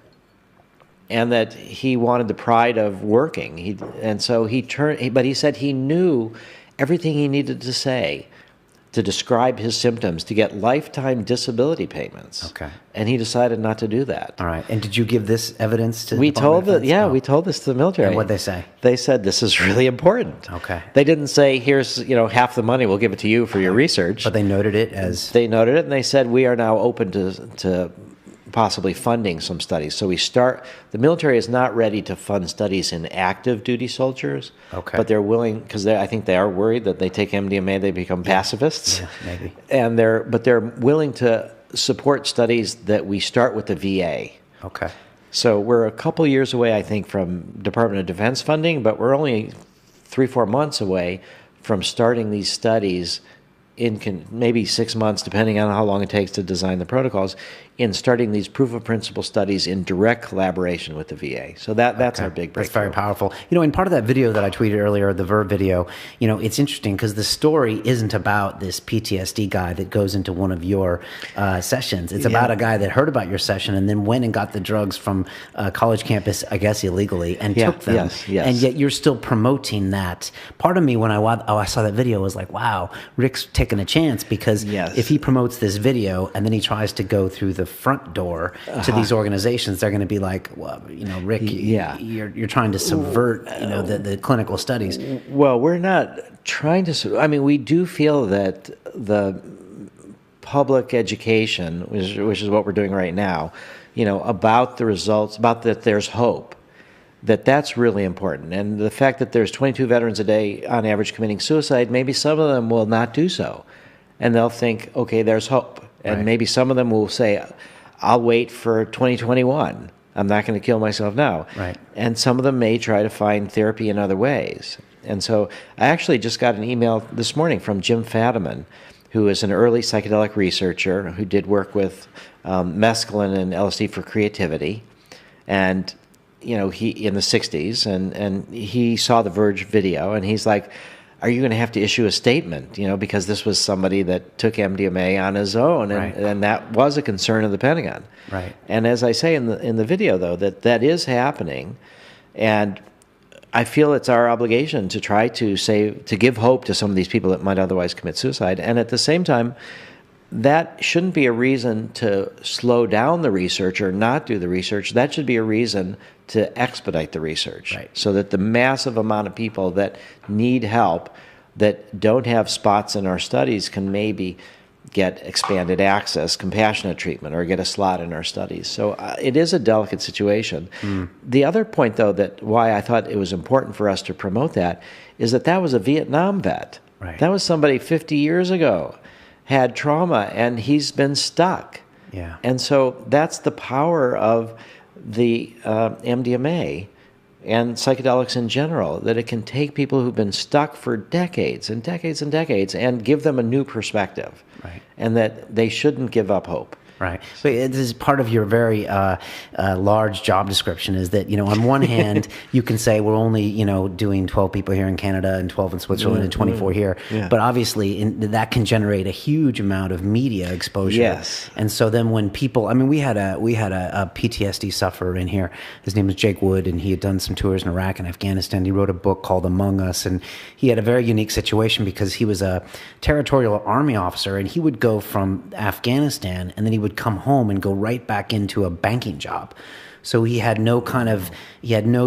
And that he wanted the pride of working. But he said he knew everything he needed to say to describe his symptoms to get lifetime disability payments. Okay. And he decided not to do that. All right. And did you give this evidence to the We Department told of Defense? we told this to the military. And what'd they say? They said this is really important. Okay. They didn't say, here's half the money, we'll give it to you for your research. But they noted it as... They noted it, and they said, we are now open to possibly funding some studies. So the military is not ready to fund studies in active duty soldiers. Okay. But they're willing, because I think they are worried that they take MDMA, they become pacifists. Yeah, maybe. And they're willing to support studies that we start with the VA. Okay. So we're a couple years away, I think, from Department of Defense funding, but we're only 3-4 months away from starting these studies in maybe 6 months, depending on how long it takes to design the protocols, in starting these proof of principle studies in direct collaboration with the VA. So that's our big breakthrough. That's very powerful. In part of that video that I tweeted earlier, the Verve video, it's interesting because the story isn't about this PTSD guy that goes into one of your sessions. It's about a guy that heard about your session and then went and got the drugs from college campus, I guess illegally, and took them. Yes. And yet you're still promoting that. Part of me, when I saw that video, was like, wow, Rick's taking a chance, because if he promotes this video and then he tries to go through the front door to these organizations, they're going to be like, well, Rick, you're trying to subvert, the clinical studies. Well, we're not trying to. I mean, we do feel that the public education, which is what we're doing right now, about the results, about that there's hope, that's really important. And the fact that there's 22 veterans a day on average committing suicide, maybe some of them will not do so. And they'll think, okay, there's hope. And maybe some of them will say, I'll wait for 2021. I'm not going to kill myself now. Right. And some of them may try to find therapy in other ways. And so I actually just got an email this morning from Jim Fadiman, who is an early psychedelic researcher who did work with mescaline and LSD for creativity. And he in the 60s, and he saw the Verge video, and he's like, are you going to have to issue a statement, because this was somebody that took MDMA on his own, and that was a concern of the Pentagon. Right. And as I say in the video, though, that is happening, and I feel it's our obligation to try to give hope to some of these people that might otherwise commit suicide, and at the same time, that shouldn't be a reason to slow down the research or not do the research. That should be a reason to expedite the research, so that the massive amount of people that need help, that don't have spots in our studies, can maybe get expanded access, compassionate treatment, or get a slot in our studies. So it is a delicate situation. The other point, though, that why I thought it was important for us to promote that is that was a Vietnam vet. Right. That was somebody 50 years ago, had trauma, and he's been stuck. Yeah. And so that's the power of the MDMA and psychedelics in general, that it can take people who've been stuck for decades and decades and decades and give them a new perspective. Right. And that they shouldn't give up hope. Right. So this is part of your very large job description, is that, on one hand, you can say we're only, doing 12 people here in Canada and 12 in Switzerland and 24 here. Yeah. But obviously that can generate a huge amount of media exposure. Yes. And so then when people, we had a PTSD sufferer in here. His name is Jake Wood, and he had done some tours in Iraq and Afghanistan. He wrote a book called Among Us, and he had a very unique situation because he was a territorial army officer, and he would go from Afghanistan, and then he would come home and go right back into a banking job. So he had no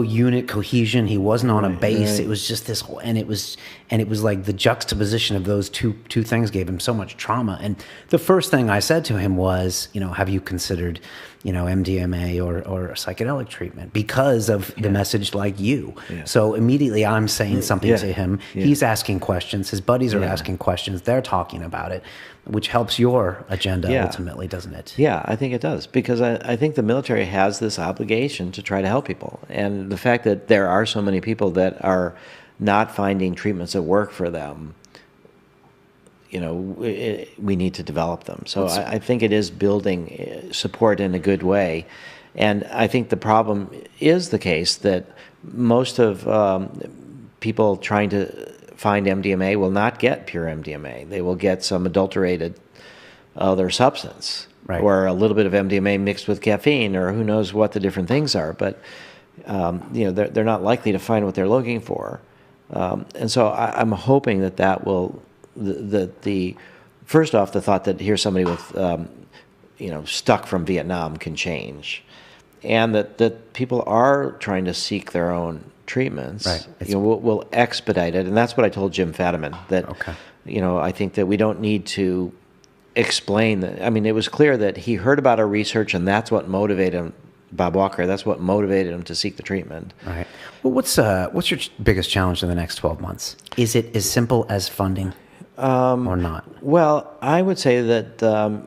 unit cohesion. He wasn't on a base. Right. It was just this whole, and it was like the juxtaposition of those two things gave him so much trauma. And the first thing I said to him was, have you considered, MDMA or psychedelic treatment, because of the message like you. Yeah. So immediately I'm saying something to him. Yeah. He's asking questions. His buddies are asking questions. They're talking about it, which helps your agenda ultimately, doesn't it? Yeah, I think it does, because I think the military has this obligation to try to help people. And the fact that there are so many people that are not finding treatments that work for them, we need to develop them. So I think it is building support in a good way. And I think the problem is the case that most of people trying to find MDMA will not get pure MDMA. They will get some adulterated other substance, right, or a little bit of MDMA mixed with caffeine, or who knows what the different things are. But they're not likely to find what they're looking for. And so I'm hoping that will, the first off, the thought that here's somebody with, stuck from Vietnam can change. And that people are trying to seek their own treatments. Right. We'll expedite it. And that's what I told Jim Fadiman, that, okay, I think that we don't need to explain that. I mean, it was clear that he heard about our research, and that's what motivated him, Bob Walker, that's what motivated him to seek the treatment. Right. Well, what's your biggest challenge in the next 12 months? Is it as simple as funding or not? Well, I would say that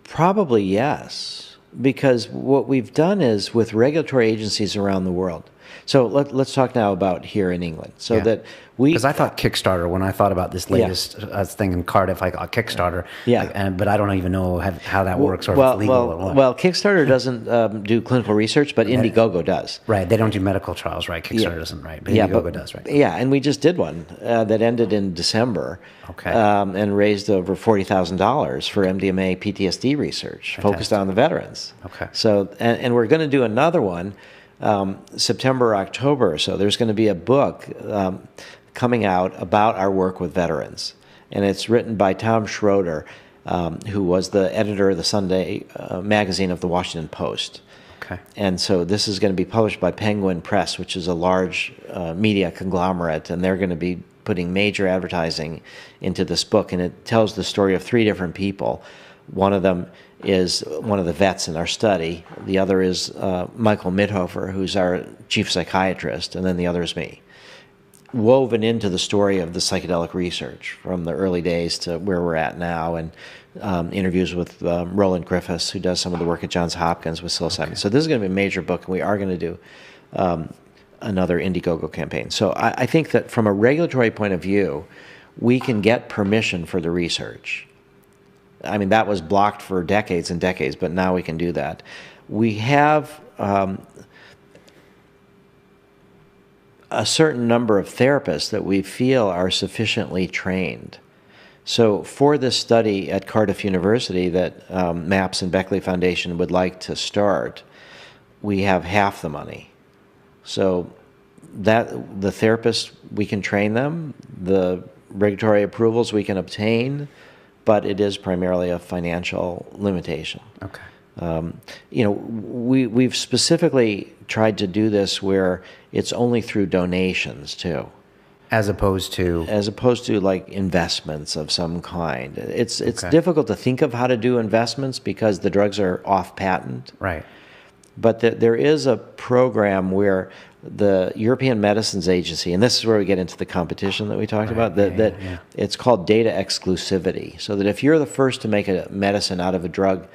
probably yes, because what we've done is with regulatory agencies around the world. So let's talk now about here in England. So that because I thought Kickstarter, when I thought about this latest thing in Cardiff, I got Kickstarter. But I don't even know how that works or if it's legal or what. Well, Kickstarter doesn't do clinical research, but Indiegogo does. Right. They don't do medical trials, right? Kickstarter doesn't, right? But Indiegogo does, right? Yeah, and we just did one that ended in December. Okay. And raised over $40,000 for MDMA PTSD research, focused on the veterans. Okay. So, and we're going to do another one September, October. So there's going to be a book coming out about our work with veterans. And it's written by Tom Schroeder, who was the editor of the Sunday magazine of the Washington Post. Okay. And so this is going to be published by Penguin Press, which is a large media conglomerate, and they're going to be putting major advertising into this book. And it tells the story of 3 different people. One of them is one of the vets in our study. The other is Michael Mithofer, who's our chief psychiatrist, and then the other is me. Woven into the story of the psychedelic research from the early days to where we're at now, and interviews with Roland Griffiths, who does some of the work at Johns Hopkins with psilocybin. Okay. So this is going to be a major book, and we are going to do another Indiegogo campaign. So I think that from a regulatory point of view, we can get permission for the research. I mean, that was blocked for decades and decades, but now we can do that. We have a certain number of therapists that we feel are sufficiently trained. So for this study at Cardiff University that MAPS and Beckley Foundation would like to start, we have half the money. So that the therapists, we can train them, the regulatory approvals we can obtain, but it is primarily a financial limitation. Okay. We've specifically tried to do this where it's only through donations too. As opposed to like investments of some kind. It's difficult to think of how to do investments because the drugs are off patent. Right. But there is a program where the European Medicines Agency, and this is where we get into the competition that we talked about, that it's called data exclusivity. So that if you're the first to make a medicine out of a drug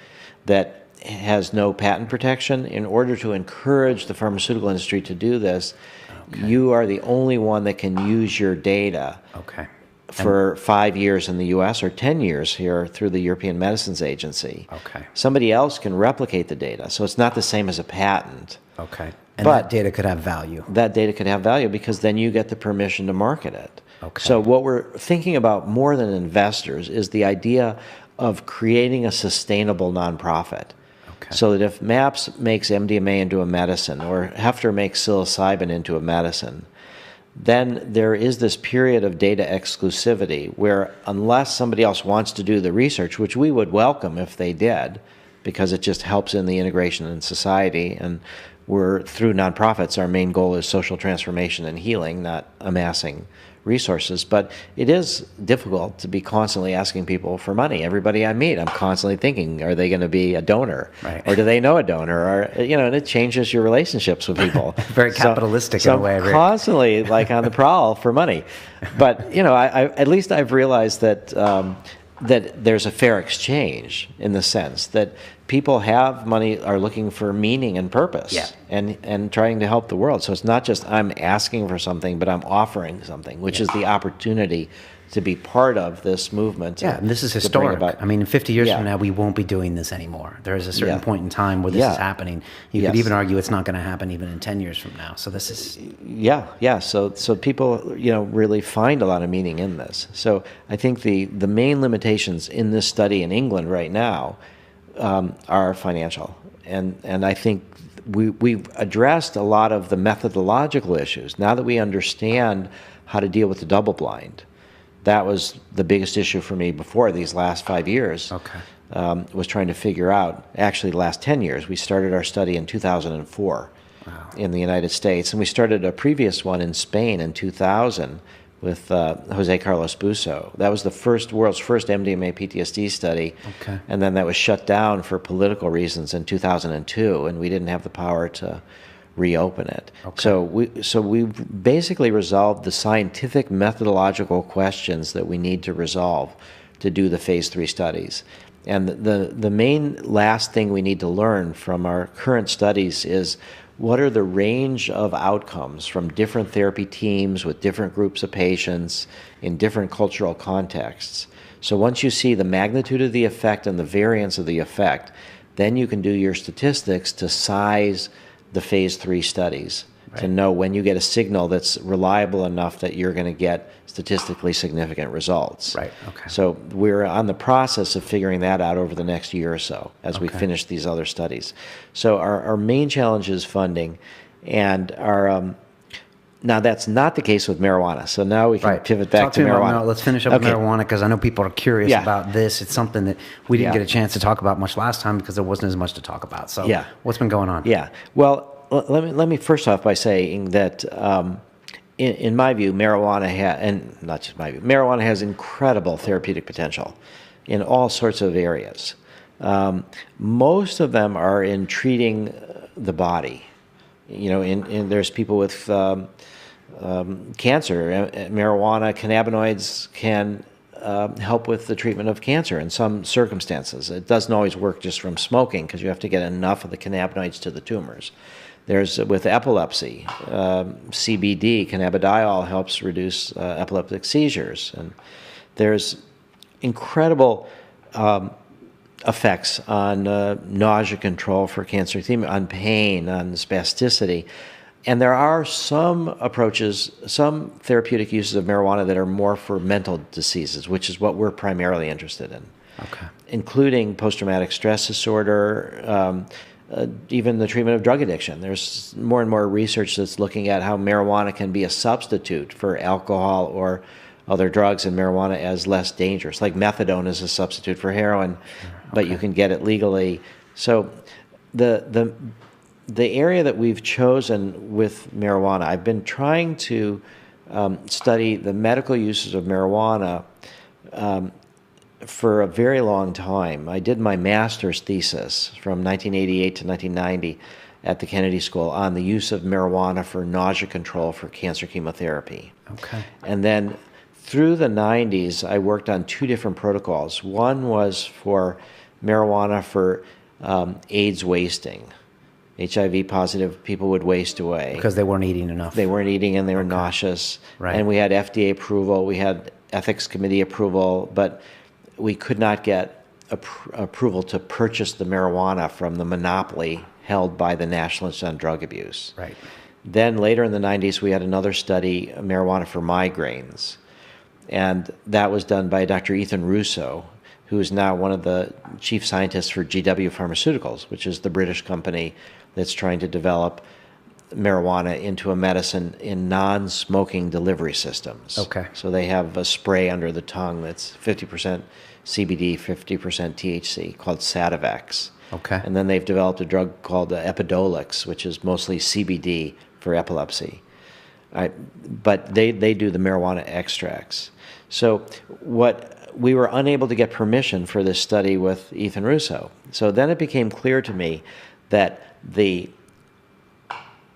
that has no patent protection, in order to encourage the pharmaceutical industry to do this, you are the only one that can use your data for 5 years in the U.S. or 10 years here through the European Medicines Agency. Okay. Somebody else can replicate the data, so it's not the same as a patent. Okay. And that data could have value. That data could have value because then you get the permission to market it. Okay. So what we're thinking about more than investors is the idea of creating a sustainable nonprofit. Okay. So that if MAPS makes MDMA into a medicine or Hefter makes psilocybin into a medicine, then there is this period of data exclusivity where unless somebody else wants to do the research, which we would welcome if they did, because it just helps in the integration in society, and we're through nonprofits, our main goal is social transformation and healing, not amassing resources. But it is difficult to be constantly asking people for money. Everybody I meet, I'm constantly thinking, are they going to be a donor? Right. Or do they know a donor? Or, and it changes your relationships with people. Very capitalistic in a way. So constantly like on the prowl for money. But, I at least I've realized that that there's a fair exchange in the sense that people have money, are looking for meaning and purpose, and trying to help the world. So it's not just I'm asking for something, but I'm offering something, which is the opportunity to be part of this movement. Yeah, and this is historic. I mean, in 50 years from now, we won't be doing this anymore. There is a certain point in time where this is happening. You could even argue it's not going to happen even in 10 years from now. So this is... Yeah. So people, really find a lot of meaning in this. So I think the main limitations in this study in England right now are financial. And I think we've addressed a lot of the methodological issues. Now that we understand how to deal with the double blind, that was the biggest issue for me before these last 5 years. Okay. Was trying to figure out, actually the last 10 years. We started our study in 2004 in the United States, and we started a previous one in Spain in 2000 with Jose Carlos Busso. That was the world's first MDMA PTSD study, and then that was shut down for political reasons in 2002, and we didn't have the power to reopen it. So we basically resolved the scientific methodological questions that we need to resolve to do the phase 3 studies. And the main last thing we need to learn from our current studies is what are the range of outcomes from different therapy teams with different groups of patients in different cultural contexts. So once you see the magnitude of the effect and the variance of the effect, then you can do your statistics to size the phase 3 studies, to know when you get a signal that's reliable enough that you're going to get statistically significant results. Right. Okay. So we're on the process of figuring that out over the next year or so as we finish these other studies. So our main challenge is funding, and our now that's not the case with marijuana. So now we can pivot back to marijuana. Let's finish up with marijuana, because I know people are curious about this. It's something that we didn't get a chance to talk about much last time because there wasn't as much to talk about. So what's been going on? Yeah. Well, let me first off by saying that in my view, marijuana and not just my view, marijuana has incredible therapeutic potential in all sorts of areas. Most of them are in treating the body. There's people with cancer. Marijuana cannabinoids can help with the treatment of cancer in some circumstances. It doesn't always work just from smoking, because you have to get enough of the cannabinoids to the tumors. There's, with epilepsy, CBD, cannabidiol, helps reduce epileptic seizures. And there's incredible effects on nausea control for cancer, on pain, on spasticity. And there are some approaches, some therapeutic uses of marijuana that are more for mental diseases, which is what we're primarily interested in, including post-traumatic stress disorder, even the treatment of drug addiction. There's more and more research that's looking at how marijuana can be a substitute for alcohol or other drugs, and marijuana as less dangerous. Like methadone is a substitute for heroin, but you can get it legally. So the area that we've chosen with marijuana, I've been trying to study the medical uses of marijuana for a very long time. I did my master's thesis from 1988 to 1990 at the Kennedy School on the use of marijuana for nausea control for cancer chemotherapy. And then through the 90s, I worked on 2 different protocols. One was for marijuana for AIDS wasting. HIV positive people would waste away. Because they weren't eating enough. They weren't eating and they were nauseous. And we had FDA approval, we had ethics committee approval, but we could not get approval to purchase the marijuana from the monopoly held by the National Institute on Drug Abuse. Then later in the 90s, we had another study, marijuana for migraines. And that was done by Dr. Ethan Russo, who is now one of the chief scientists for GW Pharmaceuticals, which is the British company that's trying to develop marijuana into a medicine in non-smoking delivery systems. So they have a spray under the tongue that's 50% CBD, 50% THC, called Sativex. And then they've developed a drug called Epidiolex, which is mostly CBD for epilepsy. But they do the marijuana extracts. So we were unable to get permission for this study with Ethan Russo. So then it became clear to me that the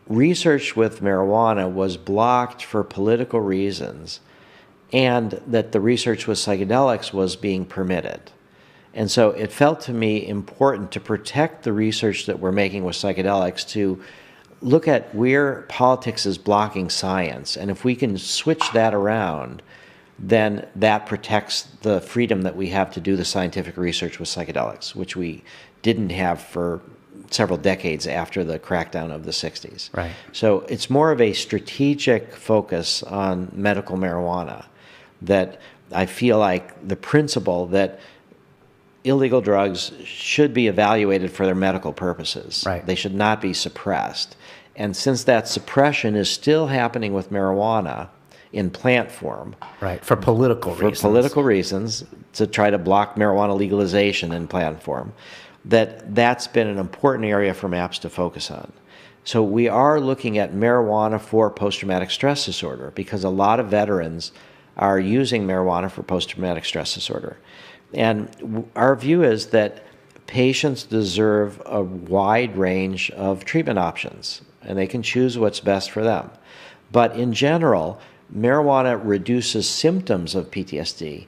research with marijuana was blocked for political reasons, and that the research with psychedelics was being permitted. And so it felt to me important to protect the research that we're making with psychedelics, to look at where politics is blocking science. And if we can switch that around, then that protects the freedom that we have to do the scientific research with psychedelics, which we didn't have for several decades after the crackdown of the 60s. Right. So it's more of a strategic focus on medical marijuana, that I feel like the principle that illegal drugs should be evaluated for their medical purposes. Right. They should not be suppressed. And since that suppression is still happening with marijuana in plant form. Right, for political reasons. For political reasons, to try to block marijuana legalization in plant form, that's been an important area for MAPS to focus on. So we are looking at marijuana for post-traumatic stress disorder, because a lot of veterans are using marijuana for post-traumatic stress disorder. And our view is that patients deserve a wide range of treatment options, and they can choose what's best for them. But in general, marijuana reduces symptoms of PTSD,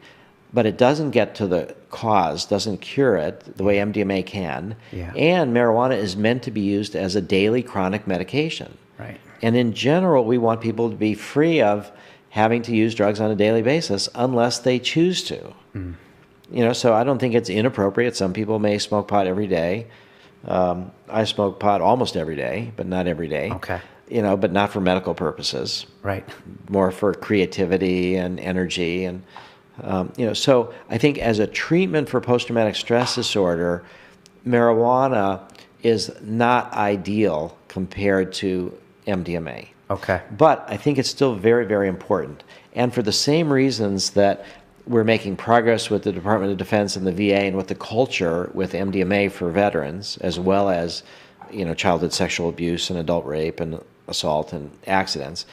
but it doesn't get to the cause, doesn't cure it the way MDMA can. Yeah. And marijuana is meant to be used as a daily chronic medication. Right. And in general, we want people to be free of having to use drugs on a daily basis unless they choose to. Mm. You know, so I don't think it's inappropriate. Some people may smoke pot every day. I smoke pot almost every day, but not every day. Okay. You know, but not for medical purposes. Right. More for creativity and energy. And, you know, so I think as a treatment for post-traumatic stress disorder, marijuana is not ideal compared to MDMA. Okay. But I think it's still very, very important. And for the same reasons that we're making progress with the Department of Defense and the VA and with the culture with MDMA for veterans, as well as, you know, childhood sexual abuse and adult rape and assault and accidents,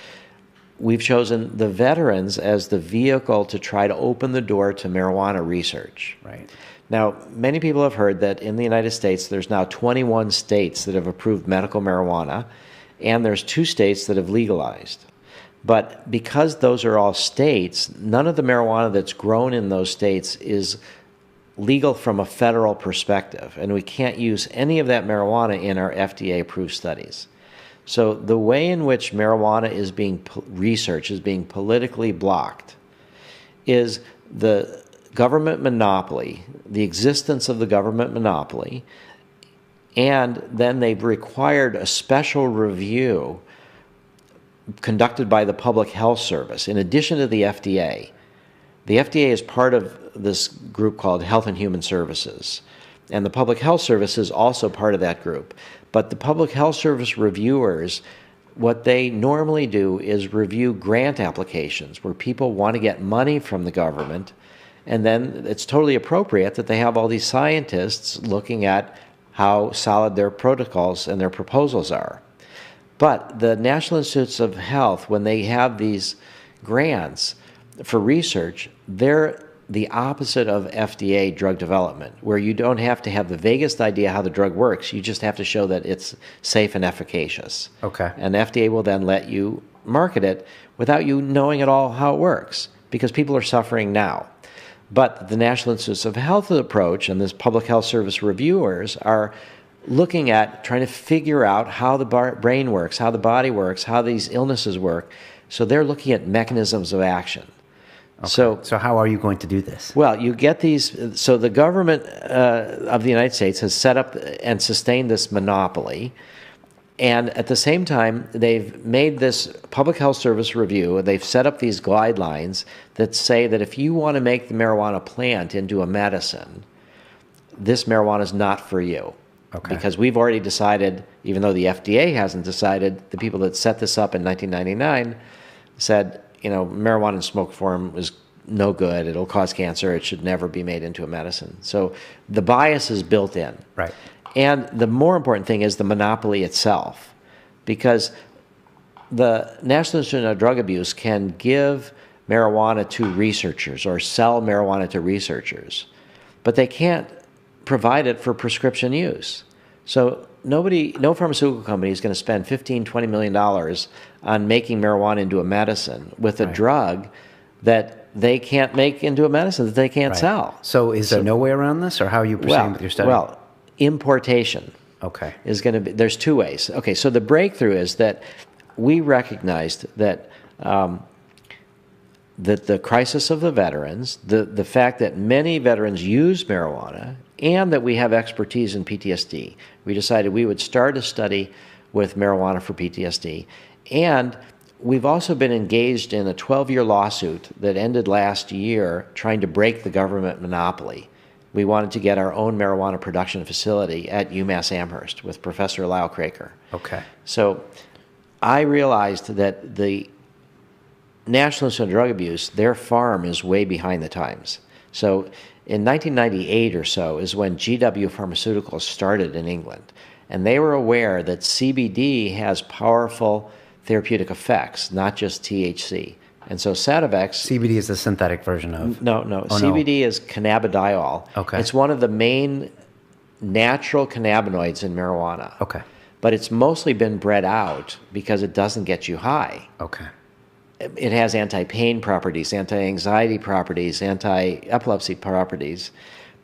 we've chosen the veterans as the vehicle to try to open the door to marijuana research. Right. Now, many people have heard that in the United States, there's now 21 states that have approved medical marijuana, and there's 2 states that have legalized. But because those are all states, none of the marijuana that's grown in those states is legal from a federal perspective, and we can't use any of that marijuana in our FDA-approved studies. So the way in which marijuana is being researched, is being politically blocked, is the government monopoly, the existence of the government monopoly, and then they've required a special review conducted by the Public Health Service, in addition to the FDA. The FDA is part of this group called Health and Human Services, and the Public Health Service is also part of that group. But the Public Health Service reviewers, what they normally do is review grant applications where people want to get money from the government, and then it's totally appropriate that they have all these scientists looking at how solid their protocols and their proposals are. But the National Institutes of Health, when they have these grants for research, they're the opposite of FDA drug development, where you don't have to have the vaguest idea how the drug works. You just have to show that it's safe and efficacious. Okay. And FDA will then let you market it without you knowing at all how it works, because people are suffering now. But the National Institutes of Health approach and this Public Health Service reviewers are looking at trying to figure out how the brain works, how the body works, how these illnesses work. So they're looking at mechanisms of action. Okay. So how are you going to do this? Well, you get these. So the government of the United States has set up and sustained this monopoly. And at the same time, they've made this Public Health Service review. They've set up these guidelines that say that if you want to make the marijuana plant into a medicine, this marijuana is not for you. Okay. Because we've already decided, even though the FDA hasn't decided, the people that set this up in 1999 said, you know, marijuana in smoke form is no good. It'll cause cancer. It should never be made into a medicine. So the bias is built in. Right. And the more important thing is the monopoly itself, because the National Institute of Drug Abuse can give marijuana to researchers or sell marijuana to researchers, but they can't provide it for prescription use. So no pharmaceutical company is going to spend $15, $20 million on making marijuana into a medicine with a drug that they can't make into a medicine, that they can't sell. So is there no way around this, or how are you proceeding with your study? Well, importation is going to be, there's 2 ways. Okay, so the breakthrough is that we recognized that that the crisis of the veterans, the fact that many veterans use marijuana, and that we have expertise in PTSD, we decided we would start a study with marijuana for PTSD. And we've also been engaged in a 12-year lawsuit that ended last year trying to break the government monopoly. We wanted to get our own marijuana production facility at UMass Amherst with Professor Lyle Craker. Okay. So I realized that the National Institute on Drug Abuse, their farm is way behind the times. So in 1998 or so is when GW Pharmaceuticals started in England. And they were aware that CBD has powerful therapeutic effects, not just THC. And so Sativex... CBD is the synthetic version of... No. Oh, CBD is cannabidiol. Okay. It's one of the main natural cannabinoids in marijuana. Okay. But it's mostly been bred out because it doesn't get you high. Okay. It has anti-pain properties, anti-anxiety properties, anti-epilepsy properties,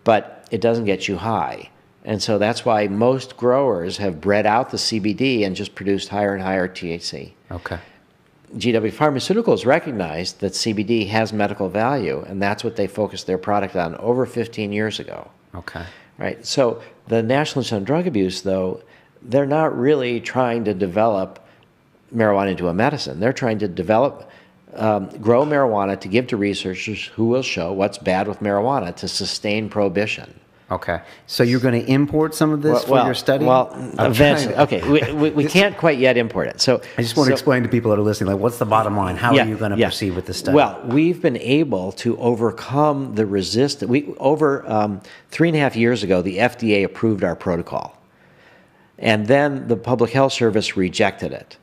but it doesn't get you high. And so that's why most growers have bred out the CBD and just produced higher and higher THC. Okay. GW Pharmaceuticals recognized that CBD has medical value, and that's what they focused their product on over 15 years ago. Okay. Right. So the National Institute on Drug Abuse, though, they're not really trying to develop marijuana into a medicine. They're trying to develop, grow marijuana to give to researchers who will show what's bad with marijuana to sustain prohibition. Okay. So you're going to import some of this for your study? Well, eventually. Okay. We can't quite yet import it. So I just want to explain to people that are listening, like, what's the bottom line? How are you going to proceed with the study? Well, we've been able to overcome the resistance. Over 3.5 years ago, the FDA approved our protocol. And then the Public Health Service rejected it.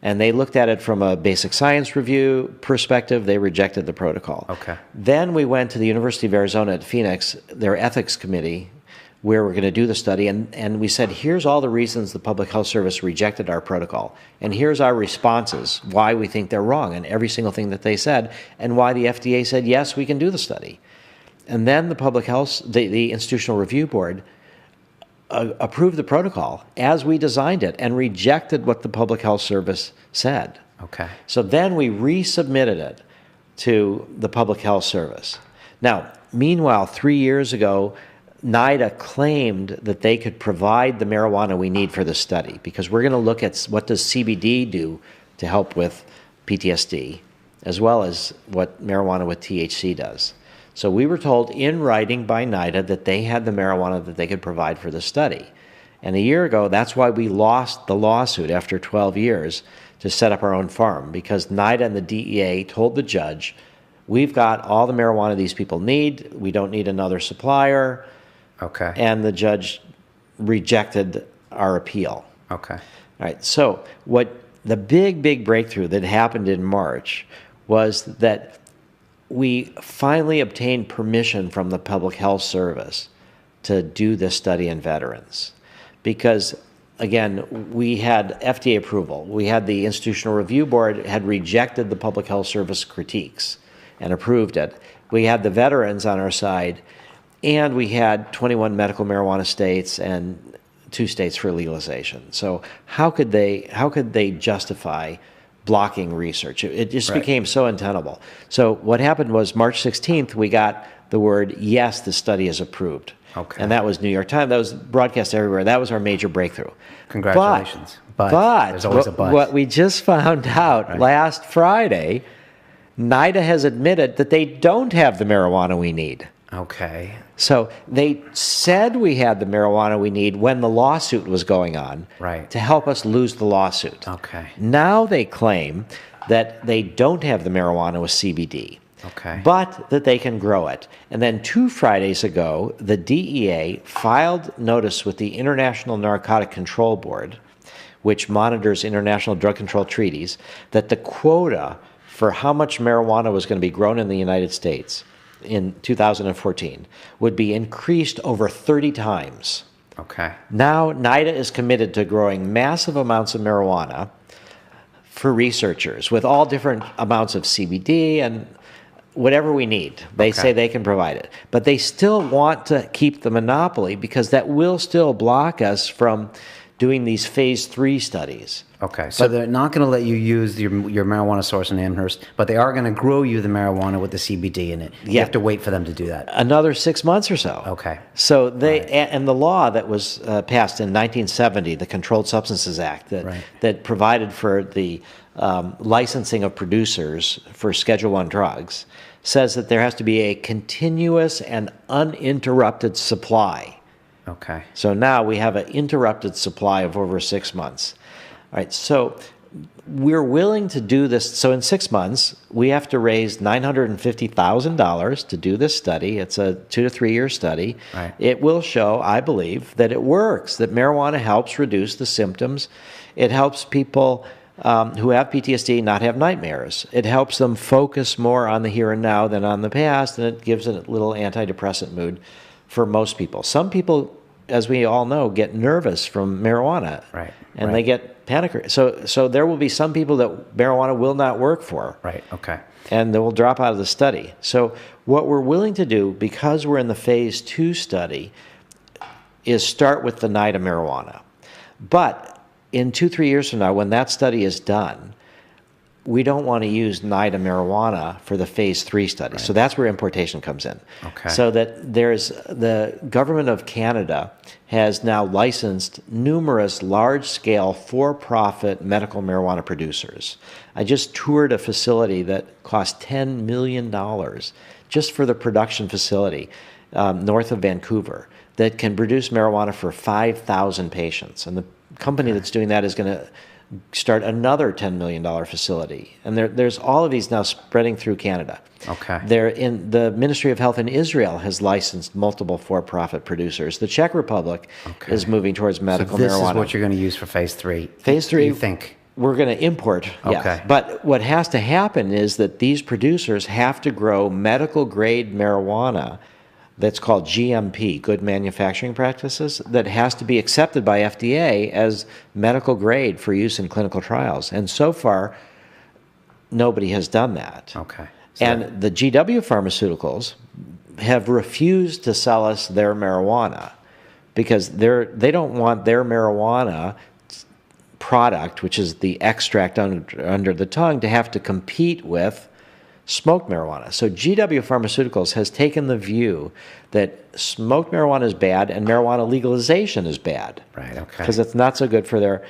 And they looked at it from a basic science review perspective. They rejected the protocol. Okay. Then we went to the University of Arizona at Phoenix, their ethics committee, where we're going to do the study. And we said, here's all the reasons the Public Health Service rejected our protocol. And here's our responses, why we think they're wrong, and every single thing that they said, and why the FDA said, yes, we can do the study. And then the Public Health, the Institutional Review Board, approved the protocol as we designed it and rejected what the Public Health Service said. Okay. So then we resubmitted it to the Public Health Service. Now, meanwhile, 3 years ago, NIDA claimed that they could provide the marijuana we need for the study, because we're going to look at what does CBD do to help with PTSD, as well as what marijuana with THC does. So we were told in writing by NIDA that they had the marijuana that they could provide for the study. And a year ago, that's why we lost the lawsuit after 12 years to set up our own farm, because NIDA and the DEA told the judge, we've got all the marijuana these people need, we don't need another supplier. Okay. And the judge rejected our appeal. Okay. All right. So what the big breakthrough that happened in March was that we finally obtained permission from the Public Health Service to do this study in veterans. Because, again, we had FDA approval. We had the Institutional Review Board had rejected the Public Health Service critiques and approved it. We had the veterans on our side, and we had 21 medical marijuana states and 2 states for legalization. So how could they justify blocking research? It just became so untenable. So what happened was March 16th, we got the word, yes, the study is approved. Okay. And that was New York Times. That was broadcast everywhere. That was our major breakthrough. Congratulations. But there's always a but. What we just found out last Friday, NIDA has admitted that they don't have the marijuana we need. Okay. So they said we had the marijuana we need when the lawsuit was going on, right, to help us lose the lawsuit. Okay. Now they claim that they don't have the marijuana with CBD, okay, but that they can grow it. And then 2 Fridays ago, the DEA filed notice with the International Narcotic Control Board, which monitors international drug control treaties, that the quota for how much marijuana was going to be grown in the United States in 2014 would be increased over 30 times. Okay. Now NIDA is committed to growing massive amounts of marijuana for researchers with all different amounts of CBD and whatever we need. They say they can provide it. But they still want to keep the monopoly because that will still block us from doing these phase 3 studies. Okay, so they're not going to let you use your marijuana source in Amherst, but they are going to grow you the marijuana with the CBD in it. You have to wait for them to do that. Another 6 months or so. Okay. So and the law that was passed in 1970, the Controlled Substances Act, that provided for the licensing of producers for Schedule I drugs, says that there has to be a continuous and uninterrupted supply. Okay. So now we have an interrupted supply of over 6 months. All right, so we're willing to do this. So in 6 months, we have to raise $950,000 to do this study. It's a 2 to 3 year study. Right. It will show, I believe, that it works, that marijuana helps reduce the symptoms. It helps people who have PTSD not have nightmares. It helps them focus more on the here and now than on the past, and it gives a little antidepressant mood for most people. Some people, as we all know, get nervous from marijuana. Right. And they get panic. So there will be some people that marijuana will not work for. Right, okay. And they will drop out of the study. So what we're willing to do, because we're in the phase 2 study, is start with the night of marijuana. But in 2-3 years from now, when that study is done, we don't want to use NIDA marijuana for the phase 3 study. Right. So that's where importation comes in. Okay. So that there's the government of Canada has now licensed numerous large-scale for-profit medical marijuana producers. I just toured a facility that cost $10 million just for the production facility north of Vancouver that can produce marijuana for 5,000 patients. And the company that's doing that is going to start another $10 million facility. And there's all of these now spreading through Canada. Okay. They're in the Ministry of Health in Israel has licensed multiple for-profit producers. The Czech Republic is moving towards medical marijuana. This is what you're going to use for phase 3. Phase 3, you think? We're going to import, yes. But what has to happen is that these producers have to grow medical-grade marijuana that's called GMP, Good Manufacturing Practices, that has to be accepted by FDA as medical grade for use in clinical trials. And so far, nobody has done that. Okay. And the GW Pharmaceuticals have refused to sell us their marijuana because they don't want their marijuana product, which is the extract under the tongue, to have to compete with smoked marijuana. So GW Pharmaceuticals has taken the view that smoked marijuana is bad and marijuana legalization is bad. Right, okay. Because it's not so good for their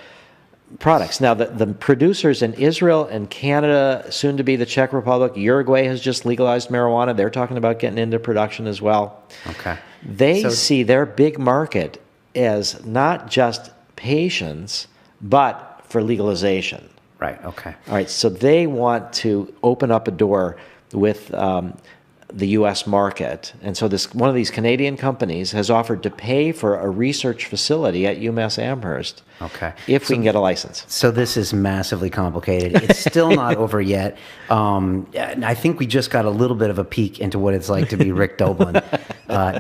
products. Now, the producers in Israel and Canada, soon to be the Czech Republic, Uruguay has just legalized marijuana. They're talking about getting into production as well. Okay. They see their big market as not just patients, but for legalization. Right, okay. All right, so they want to open up a door with the U.S. market. And so one of these Canadian companies has offered to pay for a research facility at UMass Amherst if we can get a license. So this is massively complicated. It's still not over yet. I think we just got a little bit of a peek into what it's like to be Rick Doblin.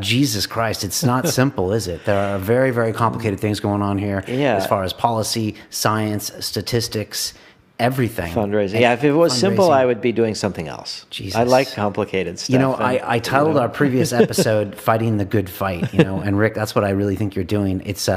Jesus Christ, it's not simple, is it? There are very, very complicated things going on here as far as policy, science, statistics, everything. Fundraising. Yeah, if it was simple, I would be doing something else. Jesus. I like complicated stuff. You know, I titled our previous episode "Fighting the Good Fight." You know, and Rick, that's what I really think you're doing. It's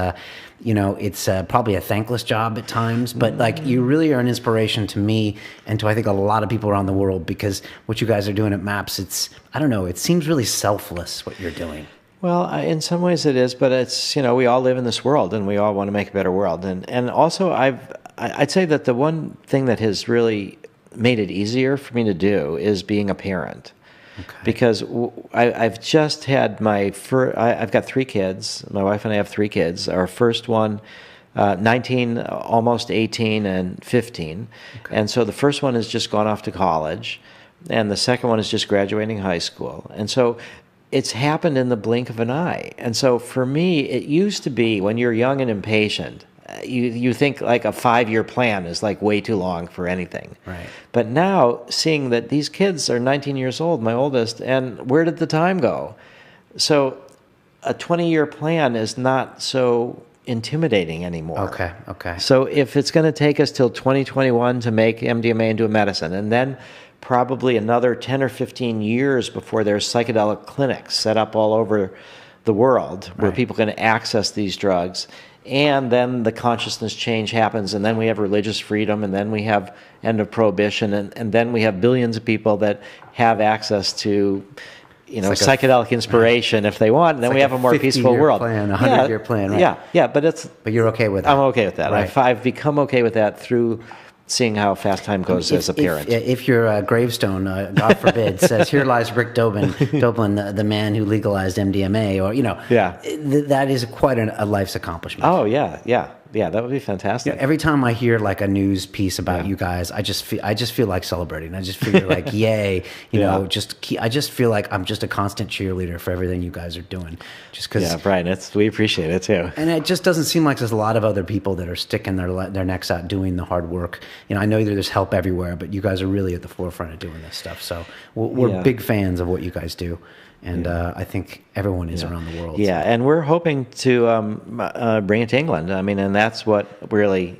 it's probably a thankless job at times, but like you really are an inspiration to me and to I think a lot of people around the world because what you guys are doing at MAPS, it seems really selfless what you're doing. Well, in some ways it is, but it's we all live in this world and we all want to make a better world, and also I'd say that the one thing that has really made it easier for me to do is being a parent. Okay. Because I've just had I've got 3 kids. My wife and I have 3 kids. Our first one, 19, almost 18, and 15. Okay. And so the first one has just gone off to college, and the second one is just graduating high school. And so it's happened in the blink of an eye. And so for me, it used to be when you're young and impatient, you think like a 5-year plan is like way too long for anything. Right. But now seeing that these kids are 19 years old, my oldest, and where did the time go? So a 20-year plan is not so intimidating anymore. Okay. So if it's going to take us till 2021 to make MDMA into a medicine, and then probably another 10 or 15 years before there's psychedelic clinics set up all over the world where people can access these drugs, and then the consciousness change happens, and then we have religious freedom, and then we have end of prohibition, and then we have billions of people that have access to, psychedelic inspiration if they want, and then we have a more peaceful world. Plan, a 100-year plan, right? Yeah, but you're okay with that? I'm okay with that. Right. I've become okay with that through seeing how fast time goes as a parent. If your gravestone, God forbid, says, "Here lies Rick Doblin, the man who legalized MDMA," or that is quite a life's accomplishment. Oh yeah, that would be fantastic. Every time I hear like a news piece about you guys, I just feel like celebrating. I just feel like, yay, I just feel like I'm just a constant cheerleader for everything you guys are doing. Just because, yeah, Brian, we appreciate it too. And it just doesn't seem like there's a lot of other people that are sticking their necks out doing the hard work. I know there's help everywhere, but you guys are really at the forefront of doing this stuff. So we're big fans of what you guys do. And I think everyone is around the world. Yeah, and we're hoping to bring it to England. And that's what really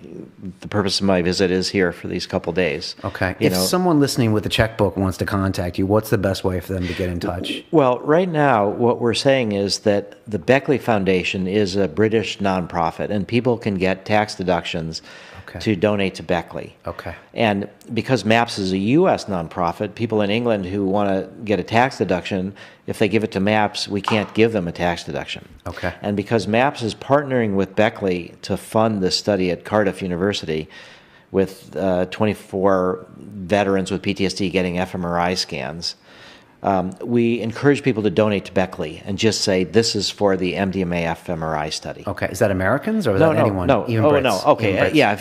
the purpose of my visit is here for these couple days. Okay. If someone listening with a checkbook wants to contact you, what's the best way for them to get in touch? Well, right now, what we're saying is that the Beckley Foundation is a British nonprofit, and people can get tax deductions to donate to Beckley. Okay. And because MAPS is a U.S. nonprofit, people in England who want to get a tax deduction, if they give it to MAPS, we can't give them a tax deduction. Okay. And because MAPS is partnering with Beckley to fund this study at Cardiff University with 24 veterans with PTSD getting fMRI scans, we encourage people to donate to Beckley and just say, this is for the MDMA fMRI study. Okay. Is that Americans or is that anyone? No. Even Oh, Brits? no. Okay. Yeah,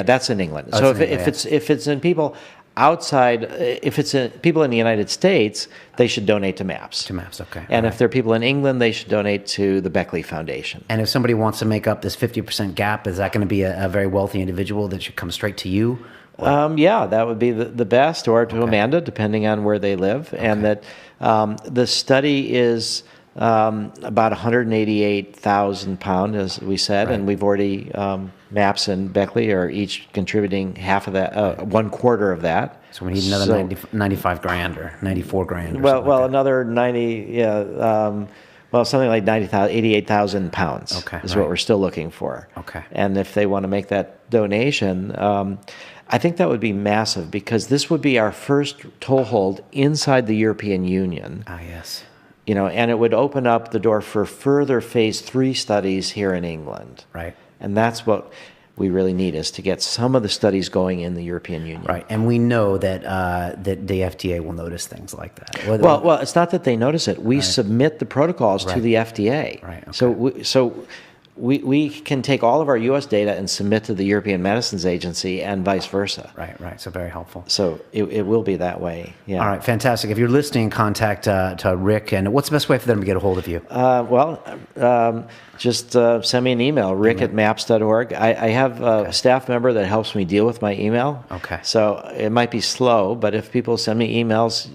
that's in England. So if it's in people outside, if it's in people in the United States, they should donate to MAPS. To MAPS, okay. And if they're people in England, they should donate to the Beckley Foundation. And if somebody wants to make up this 50% gap, is that going to be a very wealthy individual that should come straight to you? Yeah, that would be the best, or to Amanda, depending on where they live. Okay. And that the study is about 188,000 pounds, as we said, and we've already, MAPS and Beckley are each contributing half of that, 1/4 of that. So we need another 95 grand or 94 grand. Or another 90, something like 88,000 pounds is what we're still looking for. Okay. And if they want to make that donation, I think that would be massive, because this would be our first toehold inside the European Union. Ah, yes. And it would open up the door for further phase 3 studies here in England. Right. And that's what we really need, is to get some of the studies going in the European Union. Right. And we know that that the FDA will notice things like that. Well, it's not that they notice it. We submit the protocols to the FDA. Right. Okay. So we can take all of our U.S. data and submit to the European Medicines Agency, and vice versa. Right. So very helpful. So it will be that way. Yeah. All right. Fantastic. If you're listening, contact to Rick. And what's the best way for them to get a hold of you? Just send me an email, rick@maps.org. I have a staff member that helps me deal with my email. Okay. So it might be slow, but if people send me emails,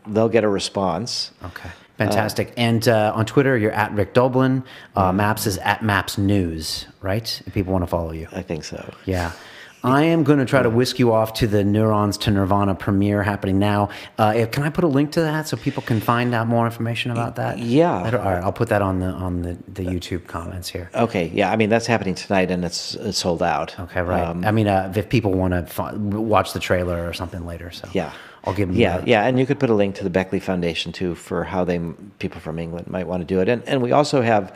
they'll get a response. Okay. Fantastic. And on Twitter, you're at Rick Doblin. MAPS is at MAPS News, right? If people want to follow you. I think so. Yeah. I am going to try to whisk you off to the Neurons to Nirvana premiere happening now. Can I put a link to that so people can find out more information about that? Yeah. All right. I'll put that on the YouTube comments here. Okay. Yeah. That's happening tonight, and it's sold out. Okay. Right. If people want to watch the trailer or something later, so yeah. I'll give them. Yeah, and you could put a link to the Beckley Foundation too, for how people from England might want to do it, and we also have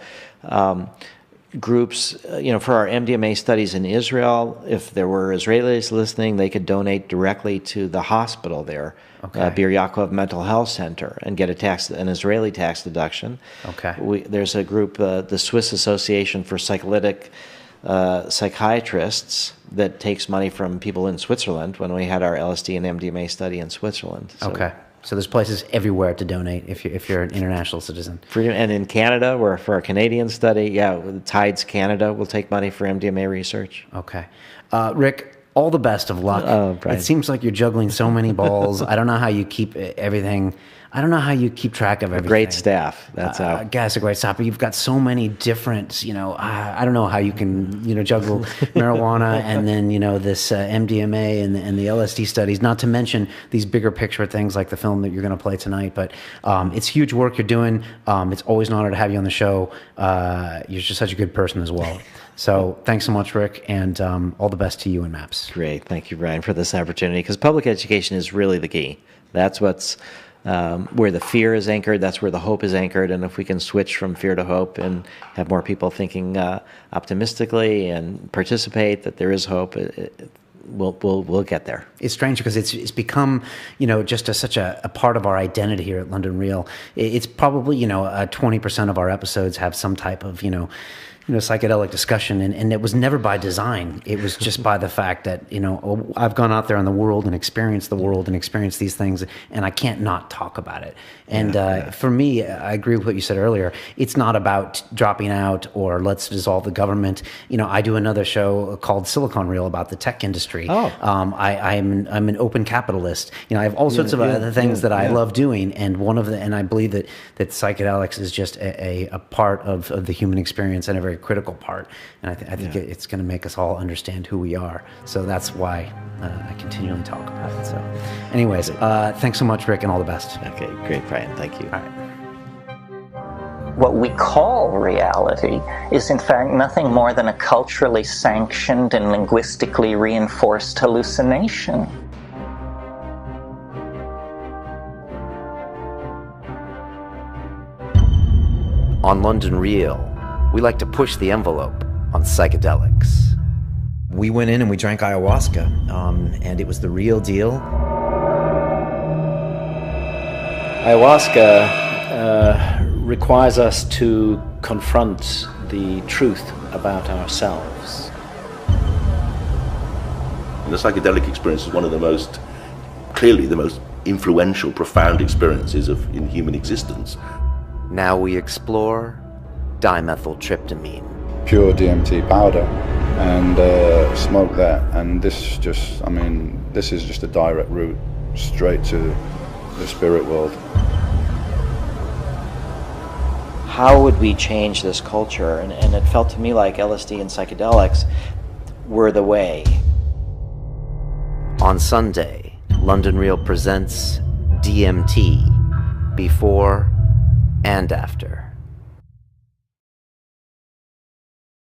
groups, for our MDMA studies in Israel. If there were Israelis listening, they could donate directly to the hospital there, Bir Yaakov Mental Health Center, and get an Israeli tax deduction. Okay. There's a group, the Swiss Association for Psychedelic Psychiatrists, that takes money from people in Switzerland when we had our LSD and MDMA study in Switzerland. So there's places everywhere to donate if you're an international citizen. And in Canada, where for our Canadian study, Tides Canada will take money for MDMA research. Okay. Rick, all the best of luck. Oh, Brian. It seems like you're juggling so many balls. I don't know how you keep everything I don't know how you keep track of everything. Great staff. That's how. Guys, a great staff. But you've got so many different, I don't know how you can, juggle marijuana and then, this MDMA and the LSD studies, not to mention these bigger picture things like the film that you're going to play tonight. But it's huge work you're doing. It's always an honor to have you on the show. You're just such a good person as well. So thanks so much, Rick, and all the best to you and MAPS. Great. Thank you, Brian, for this opportunity, because public education is really the key. That's what's where the fear is anchored. That's where the hope is anchored. And if we can switch from fear to hope and have more people thinking optimistically and participate that there is hope, we'll get there. It's strange because it's become, just such a part of our identity here at London Real. It's probably, 20% of our episodes have some type of, psychedelic discussion, and it was never by design. It was just by the fact that, I've gone out there in the world and experienced the world and experienced these things, and I can't not talk about it. And for me, I agree with what you said earlier. It's not about dropping out or let's dissolve the government. I do another show called Silicon Reel about the tech industry. I'm an open capitalist. I have all sorts of other things that I love doing, and I believe that psychedelics is just a part of the human experience and a very critical part. And I think it's going to make us all understand who we are. So that's why I continually talk about it. So anyways, thanks so much, Rick, and all the best. Okay, great, Brian. Thank you. All right. What we call reality is in fact nothing more than a culturally sanctioned and linguistically reinforced hallucination. On London Real, we like to push the envelope on psychedelics. We went in and we drank ayahuasca, and it was the real deal. Ayahuasca requires us to confront the truth about ourselves. The psychedelic experience is one of the most, clearly the most influential, profound experiences in human existence. Now we explore dimethyltryptamine. Pure DMT powder, and smoke that, and this is just a direct route straight to the spirit world. How would we change this culture? And it felt to me like LSD and psychedelics were the way. On Sunday, London Real presents DMT, Before and After.